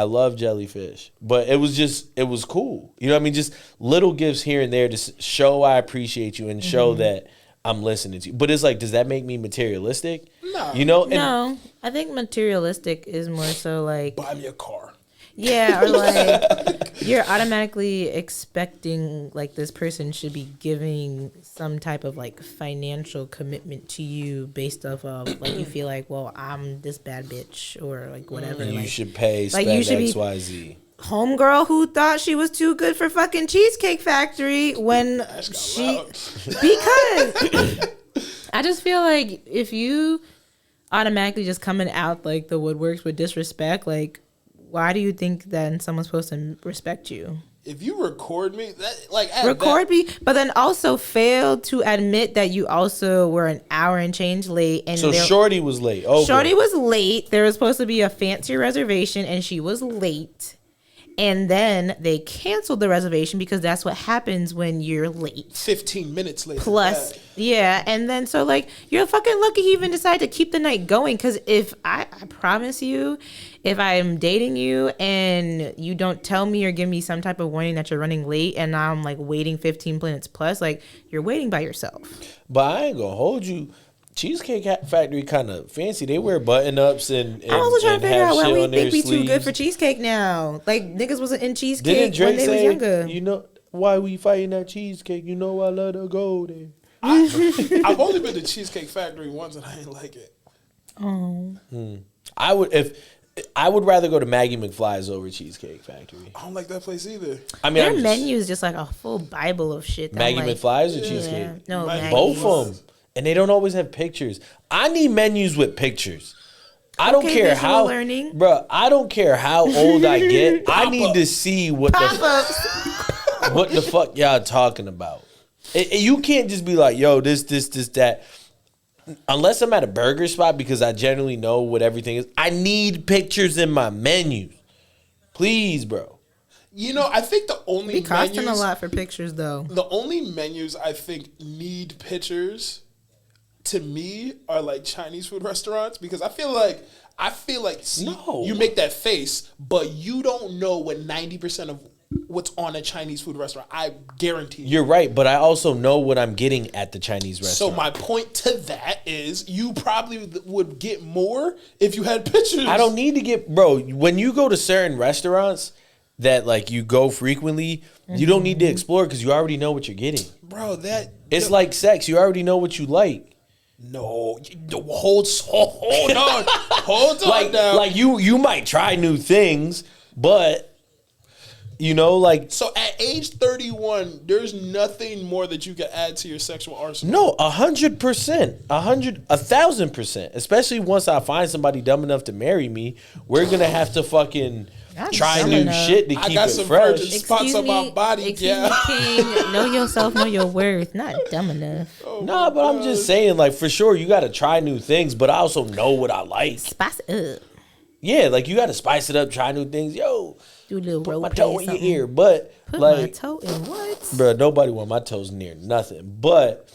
love jellyfish, but it was cool. You know what I mean? Just little gifts here and there to show I appreciate you and show that I'm listening to you. But it's like, does that make me materialistic? No. You know? And No, I think materialistic is more so like, Buy me a car. yeah, or like you're automatically expecting like this person should be giving some type of like financial commitment to you based off of like you feel like, well, I'm this bad bitch or like whatever. you like, should pay, like, spend you should be- XYZ. homegirl who thought she was too good for fucking Cheesecake Factory when she loud. because I just feel like if you automatically just coming out like the woodworks with disrespect, like why do you think that someone's supposed to respect you? If you record me, that like at Record that, me, but then also fail to admit that you also were an hour and change late. And So Shorty was late. Oh, Shorty was late. There was supposed to be a fancy reservation, and she was late. And then they canceled the reservation because that's what happens when you're late. 15 minutes later. Plus, yeah, and then so like you're fucking lucky he even decided to keep the night going. Because if I promise you, if I'm dating you and you don't tell me or give me some type of warning that you're running late, and now I'm like waiting 15 minutes plus, like you're waiting by yourself. But I ain't gonna hold you. Cheesecake Factory kind of fancy. They wear button ups and I'm also trying to figure have out why shit we on their think we too good sleeves. for cheesecake now. Like niggas wasn't in Didn't cheesecake Drake when they was say, younger. you know, why we fighting that cheesecake? You know I let her go there. I've only been to Cheesecake Factory once and I didn't like it. Oh, I would rather go to Maggie McFly's over Cheesecake Factory. I don't like that place either. I mean, their menu is just like a full Bible of shit. that I'm Maggie like, McFly's or yeah. Cheesecake? No, Maggie. Maggie's. Both of them, and they don't always have pictures. I need menus with pictures. I don't Okay, care visual how, learning. bruh, I don't care how old I get. I need to see what Pop-ups. what the fuck y'all talking about. You can't just be like, yo, this, that. Unless I'm at a burger spot because I generally know what everything is. I need pictures in my menus. Please, bro. You know, I think the only Be costing menus, a lot for pictures though. the only menus I think need pictures to me are like Chinese food restaurants because I feel like see, No. you make that face, but you don't know what 90% of what's on a Chinese food restaurant. I guarantee you. You're right, but I also know what I'm getting at the Chinese So restaurant. my point to that is you probably would get more if you had pictures. I don't need to get, bro, when you go to certain restaurants that like you go frequently, you don't need to explore because you already know what you're getting. Bro, that... It's like sex. You already know what you like. No, hold on. Hold on now. Like you might try new things, but you know, like So at age 31, there's nothing more that you can add to your sexual arsenal. no, 100%, 1,000%. Especially once I find somebody dumb enough to marry me, we're gonna have to fucking Not try dumb new enough. shit to I keep got it some fresh. virgin spots on my body. Excuse me, King. Know yourself, know your worth. Not dumb enough. Nah, but I'm just saying, like for sure, you got to try new things, but I also know what I like. Spice it up. Yeah, like you got to spice it up, try new things. Yo, Do a little put role my play toe in your something. ear, but Put my like, toe in what? bruh, nobody want my toes near nothing. But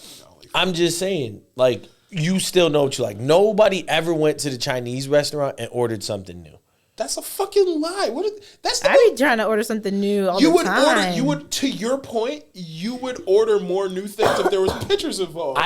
I'm just saying, like, you still know what you like. Nobody ever went to the Chinese restaurant and ordered something new. That's a fucking lie. That's the I be trying to order something new all the time. You would, to your point, you would order more new things if there was pictures involved.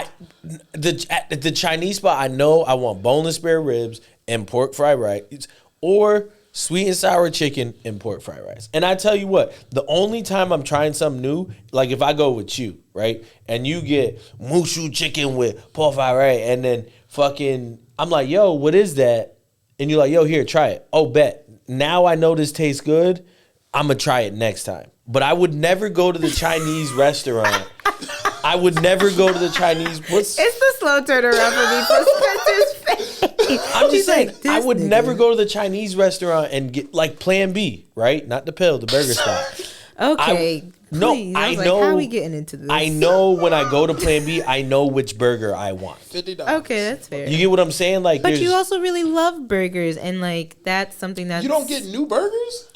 At the Chinese spot, I know I want boneless spare ribs and pork fried rice, or sweet and sour chicken and pork fried rice. And I tell you what, the only time I'm trying something new, like if I go with you, right, and you get mushu chicken with pork fried rice, and then fucking, I'm like, yo, what is that? And you're like, yo, here, try it. Oh, bet. Now I know this tastes good. I'm going to try it next time. But I would never go to the Chinese restaurant. I would never go to the Chinese. It's the slow turnaround for me. For Spencer's face. I'm just He's saying, like, I this would nigga. never go to the Chinese restaurant and get like Plan B, right? Not the pill, the burger spot. Okay. No, please. I was know. Like, how are we getting into this? I know when I go to Plan B, I know which burger I want. $50. Okay, that's fair. You get what I'm saying? Like, But there's, you also really love burgers, and like that's something that You don't get new burgers?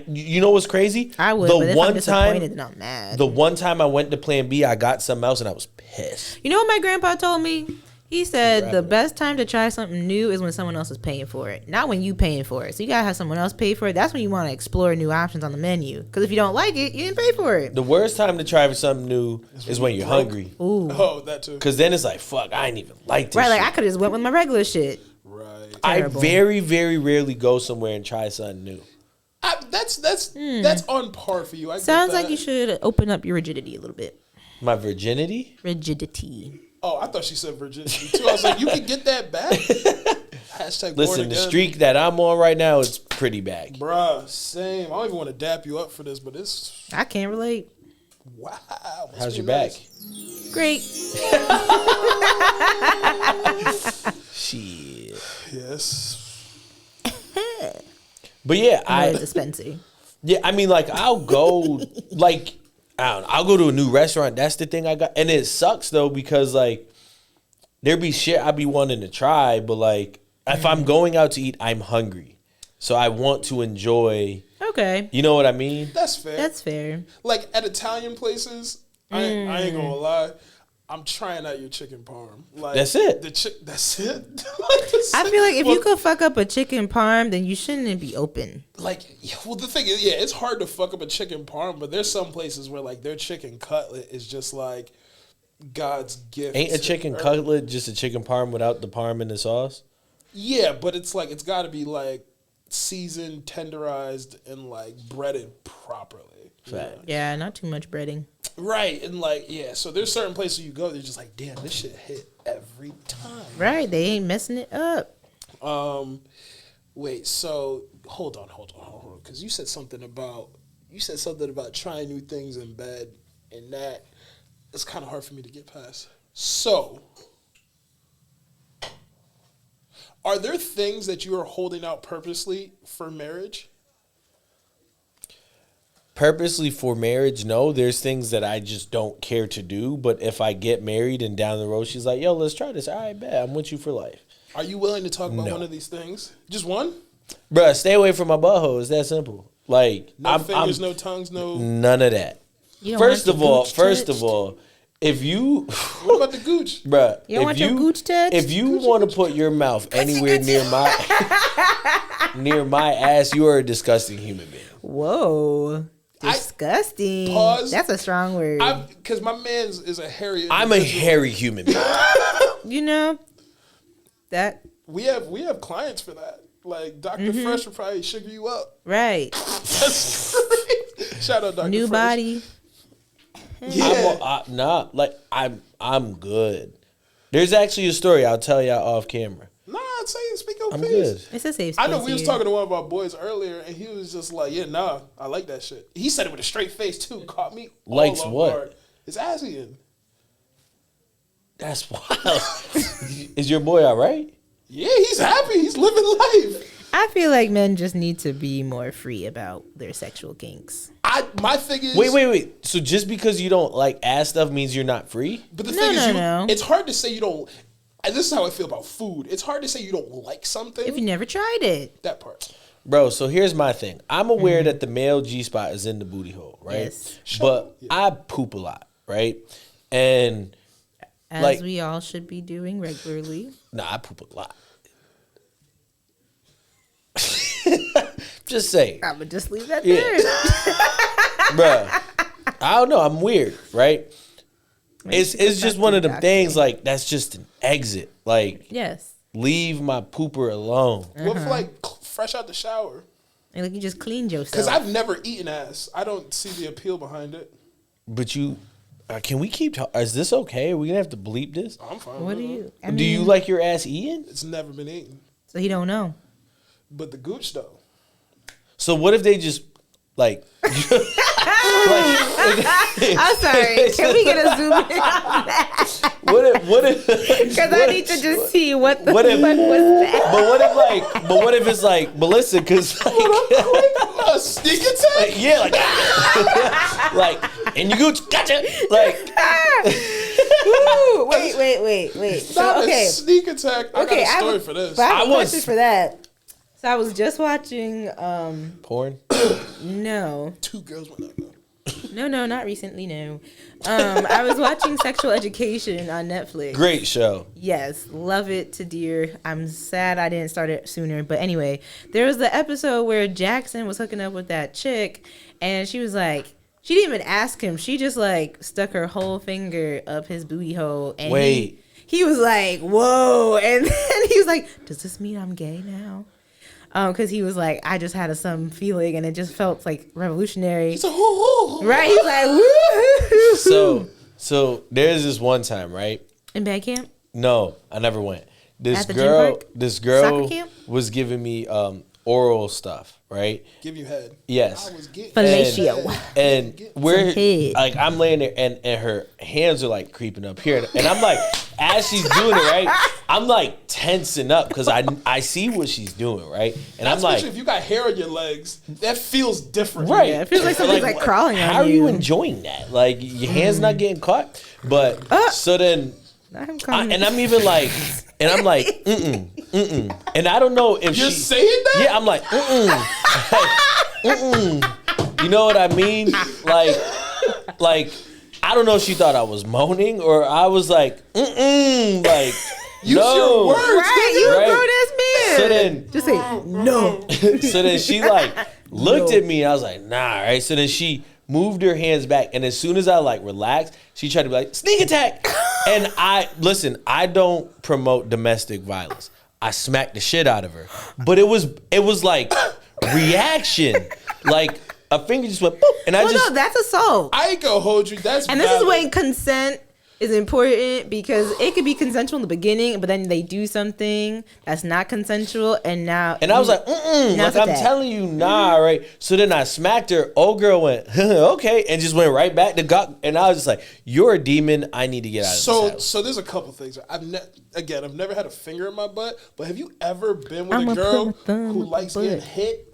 you know what's crazy? I would. The but if one I'm disappointed, time, then I'm mad. the one time I went to Plan B, I got something else and I was pissed. You know what my grandpa told me? He said Wrap the it up. best time to try something new is when someone else is paying for it, not when you paying for it. So you gotta have someone else pay for it. That's when you want to explore new options on the menu. Because if you don't like it, you didn't pay for it. The worst time to try for something new is when you're hungry. Ooh, Oh, that too. Because then it's like, fuck, I ain't even like this right? Like shit. I could have just went with my regular shit. Right. I terrible. very, very rarely go somewhere and try something new. That's on par for you. I get Sounds that. like you should open up your rigidity a little bit. My virginity? Rigidity. Oh, I thought she said virginity too. I was like, you can get that back. Hashtag born Listen, the again. streak that I'm on right now is pretty bad. Bruh, same. I don't even want to dap you up for this, but it's I can't relate. wow. Must How's be your back? nice. Great. Shit. Yes. But yeah, I dispensing. I mean, like, I'll go, like, I don't know, I'll go to a new restaurant. That's the thing I got. And it sucks, though, because, like, there be shit I be wanting to try, but, like, if I'm going out to eat, I'm hungry. So I want to enjoy, Okay. you know what I mean? That's fair. That's fair. Like at Italian places, I ain't gonna lie. I'm trying out your chicken parm. Like That's it. That's it. I feel like if you could fuck up a chicken parm, then you shouldn't be open. like, well, the thing is, yeah, it's hard to fuck up a chicken parm, but there's some places where like their chicken cutlet is just like God's gift. Ain't a to chicken earth. cutlet just a chicken parm without the parm and the sauce? Yeah, but it's like it's got to be like seasoned, tenderized, and like breaded properly. Fact. Yeah, not too much breading. Right, and like yeah, so there's certain places you go, they're just like, damn, this shit hit every time. Right, they ain't messing it up. Wait, so hold on, because you said something about trying new things in bed, and that it's kind of hard for me to get past. So, are there things that you are holding out purposely for marriage? Purposely for marriage, no. There's things that I just don't care to do. But if I get married and down the road she's like, yo, let's try this. All right, bet. I'm with you for life. Are you willing to talk about No. one of these things? Just one? Bruh, stay away from my butthole. It's that simple. Like, No fingers, no tongues, no. none of that. You don't First want of your all, gooch touched? if you, What about the gooch? bruh, You don't want your gooch touched? if you want to put your mouth anywhere near my ass, you are a disgusting human being. Whoa. Disgusting. Pause. That's a strong word. Because my man's is a hairy. I'm a individual. hairy human being. You know that We have clients for that. Like Dr. Fresh will probably sugar you up. right? That's great. Shout out Dr. New Fresh. body. Yeah. I'm good. There's actually a story I'll tell y'all off camera. Nah, I'd say speak your I'm piece. good. It's a safe space. I know we was here. talking to one of our boys earlier, and he was just like, "Yeah, nah, I like that shit." He said it with a straight face too. Caught me. all Likes off what? guard. His ass eating. That's wild. Is your boy all right? Yeah, he's happy. He's living life. I feel like men just need to be more free about their sexual kinks. My thing is Wait. So just because you don't like ass stuff means you're not free? But the No, thing is, no. it's hard to say you don't. And this is how I feel about food. It's hard to say you don't like something. If you never tried it. That part. Bro, so here's my thing. I'm aware that the male G-spot is in the booty hole, right? Yes. But I poop a lot, right? And As like, we all should be doing regularly. I poop a lot. Just say, I would just leave that Yeah. there. bruh. I don't know. I'm weird, right? It's just one of them things. Like that's just an exit. Like Yes. leave my pooper alone. What if like fresh out the shower? And like you just cleaned yourself. Because I've never eaten ass. I don't see the appeal behind it. But you, can we keep? Is this okay? Are we gonna have to bleep this? I'm fine. What with do it. you? I Do you mean, like your ass eaten? It's never been eaten. So he don't know. But the gooch though. So what if they just like? I'm sorry. Can we get a zoom in on that? What if? Because I need to just see what the What if- fuck was that. But what if it's like Melissa? Because like, A sneak attack? yeah, like, like, and you go, gotcha, like, Ooh, wait. So, Not okay. a sneak attack. I got a story for this. But I have I a was- question for that. So I was just watching. porn. No, Two girls went out though. no, not recently. No, I was watching Sexual Education on Netflix. Great show. Yes, love it to dear. I'm sad I didn't start it sooner. But anyway, there was the episode where Jackson was hooking up with that chick, and she was like, she didn't even ask him. She just like stuck her whole finger up his booty hole, and Wait. he was like, whoa, and then he was like, does this mean I'm gay now? Because he was like, I just had some feeling, and it just felt like revolutionary. It's a hoo-hoo. Right? He's like, woo. So there's this one time, right? In band camp? No, I never went. At the gym park? This girl Soccer camp? was giving me oral stuff, right? Give you head. Yes. I was getting Fellatio. And we're head. like, I'm laying there, and her hands are like creeping up here, and I'm like, as she's doing it, right, I'm like tensing up because I see what she's doing, right, and I'm Especially like, if you got hair on your legs, that feels different. right, Yeah, it feels like something's like crawling on how are you you. enjoying that? Like your hands not getting caught, but so then. Not him calling And I'm even like, and I'm like, and I don't know if You're she, saying that? yeah, I'm like, you know what I mean? Like, I don't know if she thought I was moaning or I was like, like, Use no. your words. Right, you Right. a grown ass man. So then, Just say no. so then she like looked at me and I was like, nah, right? So then she moved her hands back, and as soon as I like relaxed, she tried to be like, sneak attack. And I don't promote domestic violence. I smacked the shit out of her. But it was like reaction. Like a finger just went boop, and I Well, just no, that's assault. I ain't gonna hold you. That's And this is valid. when consent is important, because it could be consensual in the beginning, but then they do something that's not consensual, and now. and I was like, Now like it's I'm attack. telling you, nah, right? So then I smacked her. Old girl went, okay, and just went right back to God. And I was just like, you're a demon. I need to get out of this house. So there's a couple things. I've never had a finger in my butt, but have you ever been with I'ma a girl put my thumb who up likes my getting butt. hit?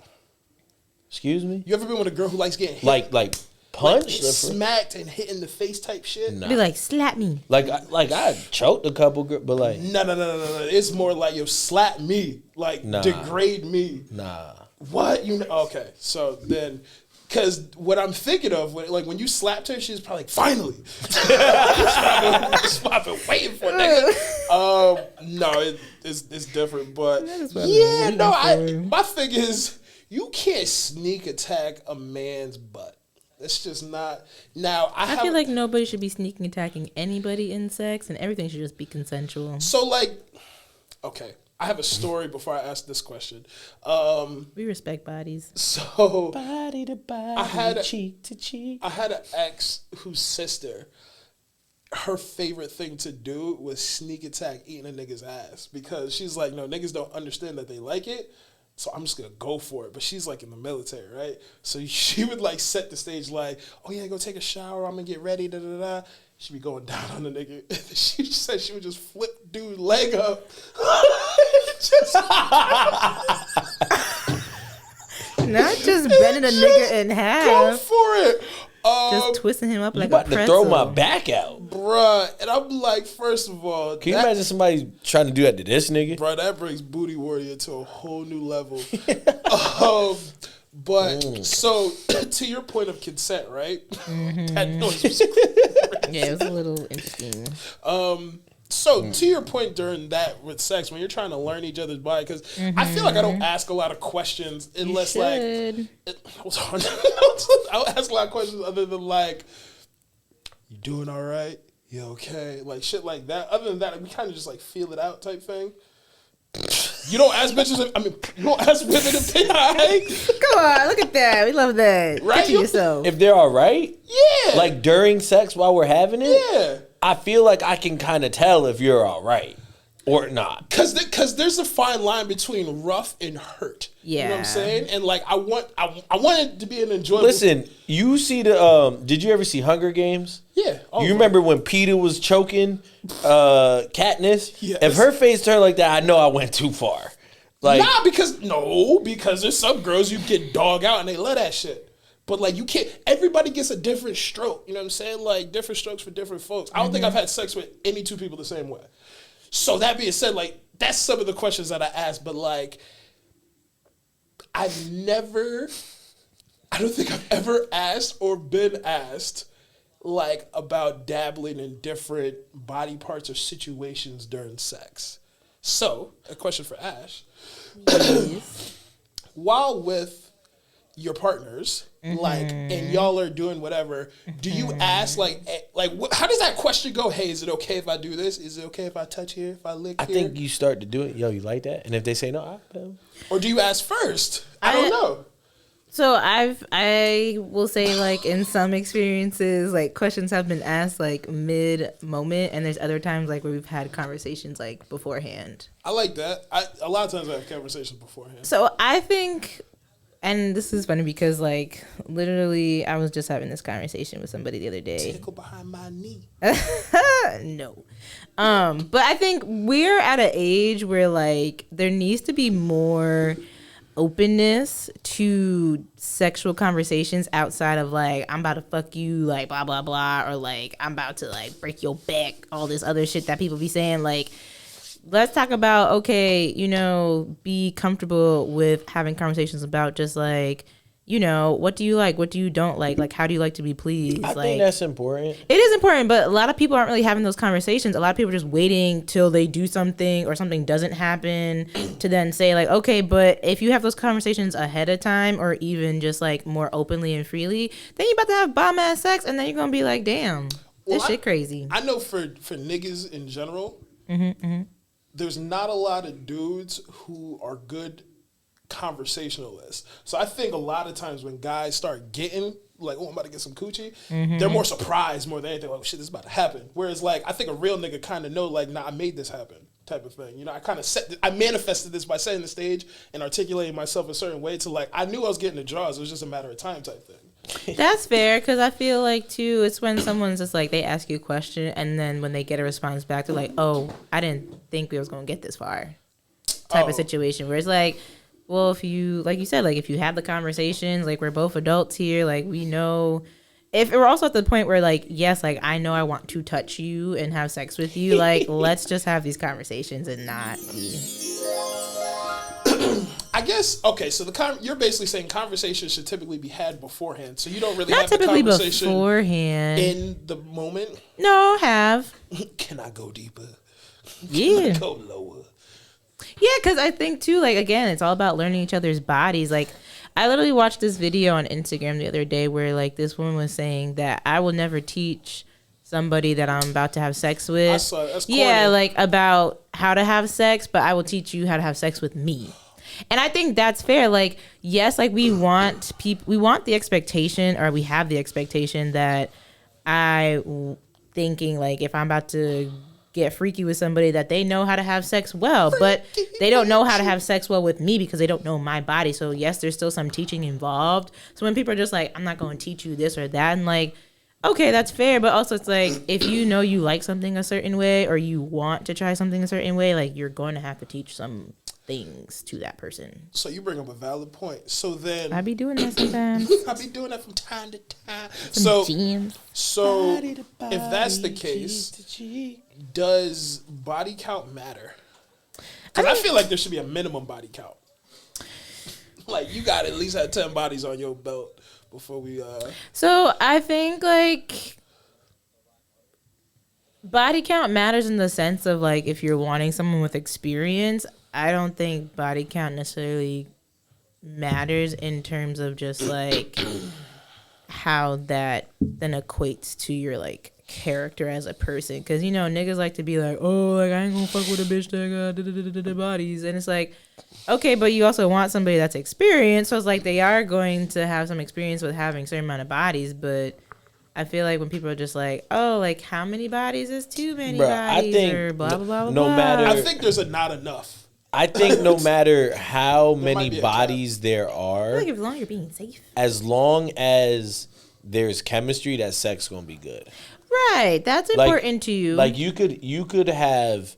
Excuse me? You ever been with a girl who likes getting hit? Like punched? smacked and hit in the face type shit? Nah. Be like, slap me. Like I choked a couple girls, but like, No. It's more like, yo, slap me. Like, Nah. degrade me. nah. What? Okay. So then, because what I'm thinking of, when you slapped her, she was probably like, finally. That's what I've been waiting for, nigga. No, it's different. But is what I've been yeah, waiting no, for. my thing is, you can't sneak attack a man's butt. It's just not. Now, I feel like nobody should be sneaking attacking anybody in sex, and everything should just be consensual. So, like, okay, I have a story before I ask this question. We respect bodies. So, Body to body, cheek to cheek. I had an ex whose sister, her favorite thing to do was sneak attack eating a nigga's ass because she's like, no, niggas don't understand that they like it. So I'm just going to go for it. But she's like in the military, right? So she would like set the stage like, oh yeah, go take a shower. I'm going to get ready. Da, da, da. She'd be going down on the nigga. She said she would just flip dude leg up. Not just bending a nigga in half. Go for it. Just twisting him up like about a to pretzel. throw my back out. Bruh. And I'm like, first of all. Can you imagine somebody trying to do that to this nigga? Bruh, that brings Booty Warrior to a whole new level. But, so, to your point of consent, right? Mm-hmm. That noise was crazy. Yeah, it was a little interesting. So, to your point during that with sex, when you're trying to learn each other's body, because I feel like I don't ask a lot of questions unless, like, I don't ask a lot of questions other than, like, you doing all right? You okay? Like, shit like that. Other than that, we kind of just, like, feel it out type thing. You don't ask bitches, you don't ask women if they all right. Come on, look at that. We love that. Right? Picture yourself. If they're all right, Yeah. like during sex while we're having it, Yeah. I feel like I can kind of tell if you're all right or not. Because there's a fine line between rough and hurt. You know what I'm Yeah. saying? And like I want it to be an enjoyable. Listen, you see the did you ever see Hunger Games? Yeah. You remember when Peter was choking Katniss? Yes. If her face turned like that, I know I went too far. Like, because there's some girls you get dog out and they love that shit. But like you can't. Everybody gets a different stroke. You know what I'm saying? Like different strokes for different folks. I don't think I've had sex with any two people the same way. So that being said, like that's some of the questions that I asked. But like, I don't think I've ever asked or been asked like about dabbling in different body parts or situations during sex. So a question for Ash: while with your partners, like, and y'all are doing whatever, do you ask, how does that question go? Hey, is it okay if I do this? Is it okay if I touch here, if I lick here? I think you start to do it. Yo, you like that? And if they say no, Or do you ask first? I don't know. So I will say like in some experiences, like questions have been asked like mid moment, and there's other times like where we've had conversations like beforehand. I like that. A lot of times I have conversations beforehand. So I think, and this is funny because like literally I was just having this conversation with somebody the other day. Tickle behind my knee. No. But I think we're at an age where like there needs to be more openness to sexual conversations outside of like I'm about to fuck you, like blah blah blah, or like I'm about to like break your back, all this other shit that people be saying. Like, let's talk about, okay, you know, be comfortable with having conversations about just like, you know, what do you like, what do you don't like how do you like to be pleased? I think that's important. It is important, but a lot of people aren't really having those conversations. A lot of people are just waiting till they do something or something doesn't happen to then say like, okay, but if you have those conversations ahead of time or even just like more openly and freely, then you're about to have bomb ass sex and then you're gonna be like, damn, this shit crazy. I know for niggas in general, there's not a lot of dudes who are good conversationalists. So I think a lot of times when guys start getting like, oh, I'm about to get some coochie, they're more surprised more than anything. Like, oh, shit, this is about to happen. Whereas like, I think a real nigga kind of know like, nah, I made this happen type of thing. You know, I manifested this by setting the stage and articulating myself a certain way to like, I knew I was getting the draws. It was just a matter of time type thing. That's fair, because I feel like too, it's when someone's just like, they ask you a question and then when they get a response back, they're like, oh, I didn't think we was going to get this far type of situation, where it's like, well, if you, like you said, like if you have the conversations, like we're both adults here, like we know, if we're also at the point where like, yes, like I know I want to touch you and have sex with you, like let's just have these conversations and not be. I guess, okay, so you're basically saying conversations should typically be had beforehand, so you don't really Not have the typically conversation beforehand. in the moment. No, have. Can I go deeper? Yeah. Can I go lower? Yeah, because I think too, like, again, it's all about learning each other's bodies. Like, I literally watched this video on Instagram the other day where, like, this woman was saying that I will never teach somebody that I'm about to have sex with. I saw it. That's corny. Yeah, like, about how to have sex, but I will teach you how to have sex with me. And I think that's fair. Like, yes, like, we want the expectation, or we have the expectation that thinking, like, if I'm about to get freaky with somebody, that they know how to have sex well, but they don't know how to have sex well with me because they don't know my body. So yes, there's still some teaching involved. So when people are just like, I'm not going to teach you this or that, and like, okay, that's fair, but also it's like, if you know you like something a certain way or you want to try something a certain way, like, you're going to have to teach some things to that person. So you bring up a valid point. So then I be doing that sometimes. I be doing that from time to time. Some genes. So if that's the case, does body count matter? Because I feel like there should be a minimum body count. Like, you got to at least have 10 bodies on your belt before we... So I think, like, body count matters in the sense of, like, if you're wanting someone with experience. I don't think body count necessarily matters in terms of just, like, how that then equates to your, like, character as a person. Because, you know, niggas like to be like, oh, like, I ain't gonna fuck with a bitch that got bodies. And it's like, okay, but you also want somebody that's experienced. So it's like, they are going to have some experience with having a certain amount of bodies. But I feel like when people are just like, oh, like, how many bodies is too many bodies? I think or blah, blah, blah, no blah. matter... I think there's a not enough. I think no matter how many bodies there are, I feel like as long as you're being safe, as long as there's chemistry, that sex gonna be good. Right, that's important to you. Like, you could have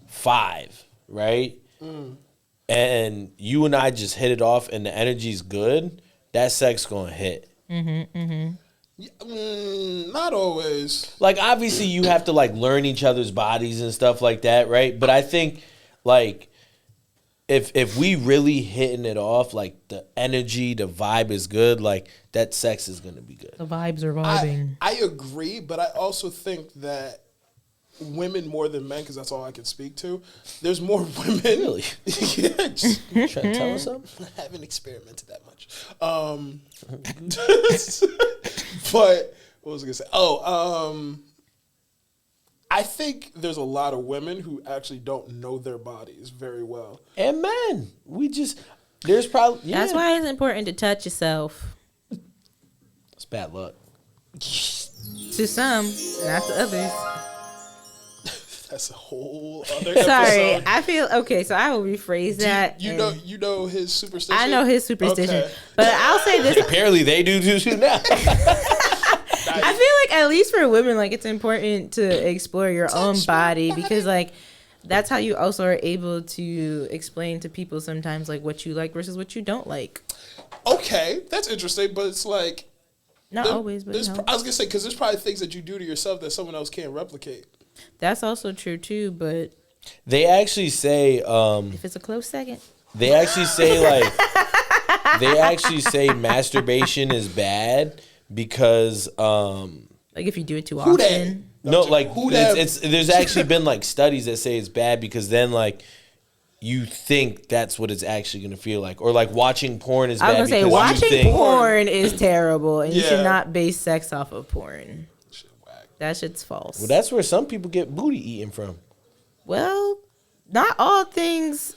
5, right? And you and I just hit it off, and the energy's good. That sex gonna hit. Not always. Like, obviously, you have to, like, learn each other's bodies and stuff like that, right? But I think, like, if we really hitting it off, like, the energy, the vibe is good, like, that sex is gonna be good. The vibes are vibing. I agree, but I also think that women more than men, because that's all I can speak to. There's more women. Really? Yeah, just, You trying to tell us something? I haven't experimented that much. But what was I gonna say? I think there's a lot of women who actually don't know their bodies very well. And men, there's probably... Yeah. That's why it's important to touch yourself. It's bad luck. To some, not to others. That's a whole other Sorry, episode. I feel... Okay, so I will rephrrise that. You know his superstition? I know his superstition. Okay. But I'll say this. Apparently they do too now. I feel like, at least for women, like, it's important to explore your own body because, like, that's how you also are able to explain to people sometimes, like, what you like versus what you don't like. Okay, that's interesting, but it's like... Not always, but no. I was going to say, because there's probably things that you do to yourself that someone else can't replicate. That's also true, too, but... They actually say... if it's a close second. They actually say, like... they actually say masturbation is bad because... like, if you do it too often. No, like, it's there's actually been, like, studies that say it's bad because then, like, you think that's what it's actually going to feel like. Or, like, watching porn is bad. I was going to say, watching porn is terrible, and you should not base sex off of porn. That shit's false. Well, that's where some people get booty eaten from. Well, not all things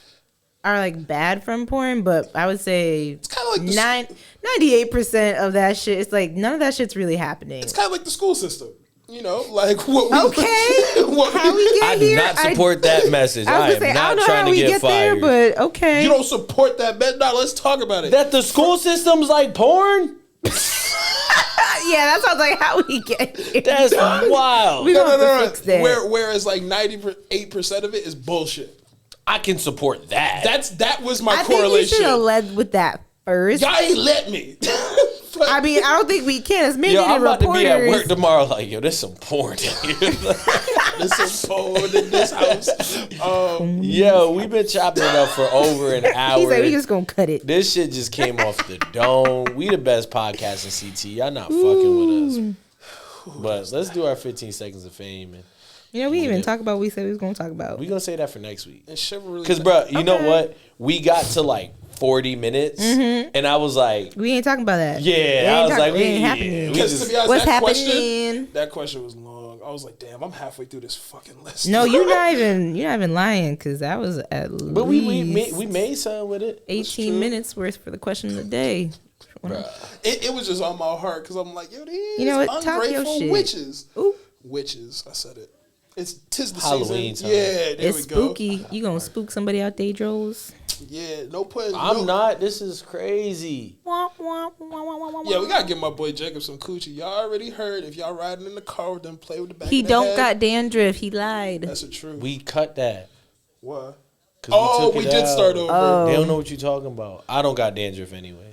are, like, bad from porn, but I would say it's kind of like 98% of that shit, it's like, none of that shit's really happening. It's kind of like the school system. You know, like what we... Okay. How we get I here? do not support that message. I am not trying to get fired. There, but okay. You don't support that message? No, let's talk about it. That the school system's like porn? Yeah, that sounds like how we get here. That's wild. We gonna have to fix that. Whereas like 98% of it is bullshit. I can support that. That was my correlation. I think we should have led with that first. Y'all ain't let me. I mean, I don't think we can. As many I'm about reporters. to be at work tomorrow like, yo, there's some porn in here. There's some porn in this house. Yo, we've been chopping it up for over an hour. He's like, we just gonna cut it. This shit just came off the dome. We the best podcast in CT. Y'all not fucking with us. But let's do our 15 seconds of fame. And You know, we even talk about what we said we was going to talk about. We're going to say that for next week. And chivalry. Because, bro, you know what? We got to like 40 minutes, and I was like, we ain't talking about that. Yeah, I was like, we ain't happening. Because to be honest, What's that happening? That question was long. I was like, damn, I'm halfway through this fucking list. No, you're not even lying, because that was at least. But we made something with it. 18 minutes worth for the question of the day. It was just on my heart because I'm like, yo, these You know what? Talk your ungrateful shit. witches. Ooh. Witches, I said it. Tis the Halloween season. time. Yeah, there It's we go. spooky. You gonna spook somebody out there, Joels? Yeah, no putting. I'm not. This is crazy. Yeah, we gotta give my boy Jacob some coochie. Y'all already heard. If y'all riding in the car with them, play with the back. He of the don't head. got dandruff. He lied. That's the truth. We cut that. What? Oh, We did start over. They don't know what you're talking about. I don't got dandruff anyway.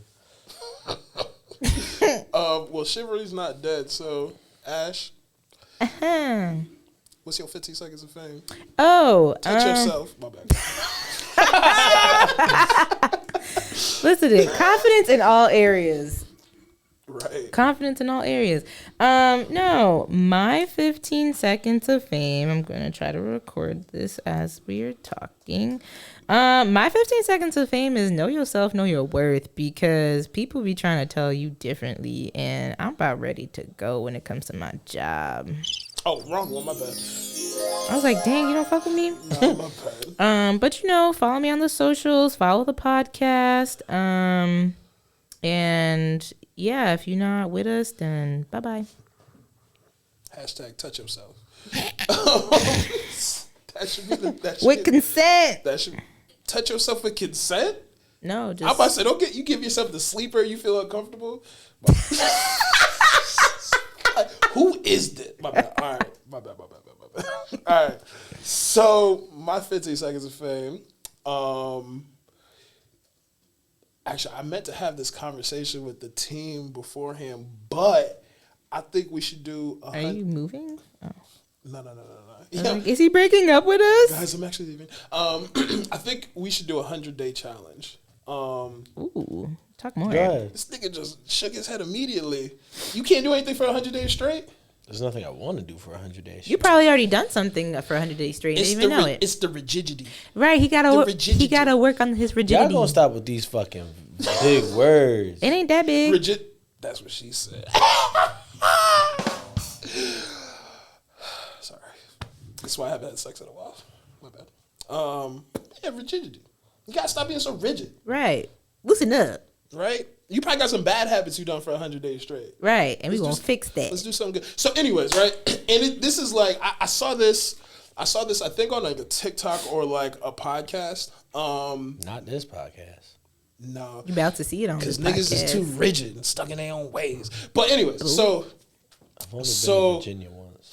Well, Chivalry's not dead, so Ash, Uh-huh. what's your 15 seconds of fame? Oh, Touch yourself. My bad. listen to it. Confidence in all areas. Right. Confidence in all areas. No, my 15 seconds of fame. I'm gonna try to record this as we are talking. My 15 seconds of fame is know yourself, know your worth, because people be trying to tell you differently, and I'm about ready to go when it comes to my job. Oh, wrong one. My bad. I was like, dang, you don't fuck with me? No, my bad. But you know, follow me on the socials, follow the podcast. And yeah, if you're not with us, then bye-bye. Hashtag touch yourself. That should be that should With be- consent. That should touch yourself with consent. No, just I'm about to say, you give yourself the sleeper. You feel uncomfortable. Who is this? My bad. All right. My bad. All right. So my 15 seconds of fame. Actually, I meant to have this conversation with the team beforehand, but I think we should do. Are you moving? Oh. No. Like, is he breaking up with us? Guys, I'm actually leaving. I think we should do a 100-day challenge. Ooh, talk more. Good. This nigga just shook his head immediately. You can't do anything for 100 days straight? There's nothing I want to do for 100 days. You probably already done something for 100 days straight. Didn't even know it. It's the rigidity. Right, he gotta rigidity. work on his Y'all rigidity. gonna stop with these fucking big words. It ain't that big. Rigid. That's what she said. Sorry. That's why I haven't had sex in a while. My bad. Yeah, rigidity. You gotta stop being so rigid, Right. Loosen up. right? You probably got some bad habits you done for 100 days straight. Right, and we Let's gonna do- fix that. Let's do something good. So, anyways, right? And this is like I saw this. I think on like a TikTok or like a podcast. Not this podcast. No, You about to see it on this because niggas is too podcast. rigid and stuck in their own ways. But anyways, so I've only So- been to Virginia once.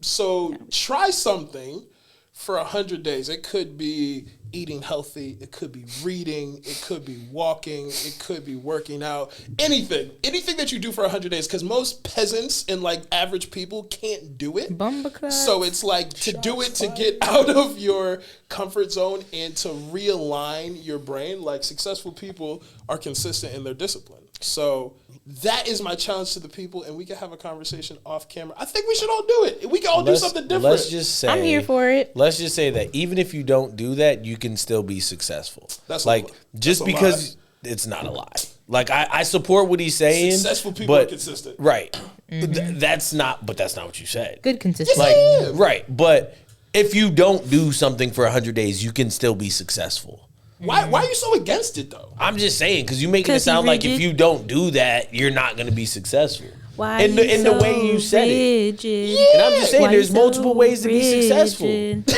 so try something for 100 days. It could be eating healthy. It could be reading. It could be walking. It could be working out. Anything that you do for 100 days. Because most peasants and like average people can't do it. Bumbleclad. So it's like to do it to get out of your comfort zone and to realign your brain. Like successful people are consistent in their discipline. So that is my challenge to the people, and we can have a conversation off camera. I think we should all do it. We can all do something different. Let's just say I'm here for it. Let's just say that even if you don't do that, you can still be successful. That's a like lie. just That's a because it's not a lie. Like I support what he's saying. Successful people but, are consistent. Right. That's not what you said. Good consistency. Like Yeah. right, but if you don't do something for 100 days, you can still be successful. Why are you so against it though? I'm just saying because you making it 'Cause he sound like if rigid. you don't do that, you're not going to be successful. Why in the way you said it. rigid? And I'm just saying, Why there's you multiple so ways to be successful. rigid?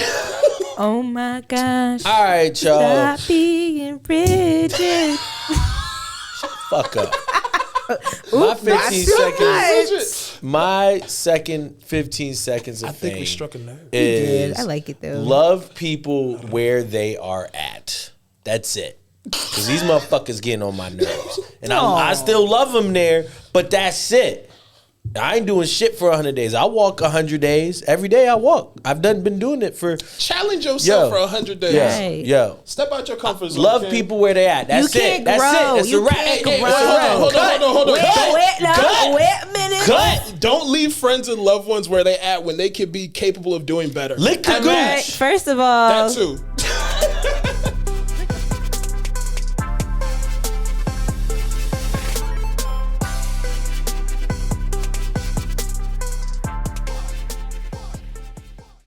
Oh my gosh. All right, y'all. Stop being rigid. Fuck up. My 15 seconds. My second 15 seconds of I think fame we struck a nerve. is I like it though. love people where they are at. That's it. Because these motherfuckers getting on my nerves. And I still love them there, but that's it. I ain't doing shit for 100 days. I walk 100 days. Every day I walk. I've been doing it for... Challenge yourself for 100 days. Yeah. Right. Yo. Step out your comfort zone. Love King. people where they at. That's You can't it. That's grow. it. That's You a wrap. can't Hey, grow. wait, Hold on. Wait a minute. gut. Don't leave friends and loved ones where they at when they could be capable of doing better. Lick the Right, gooch. first of all, That too.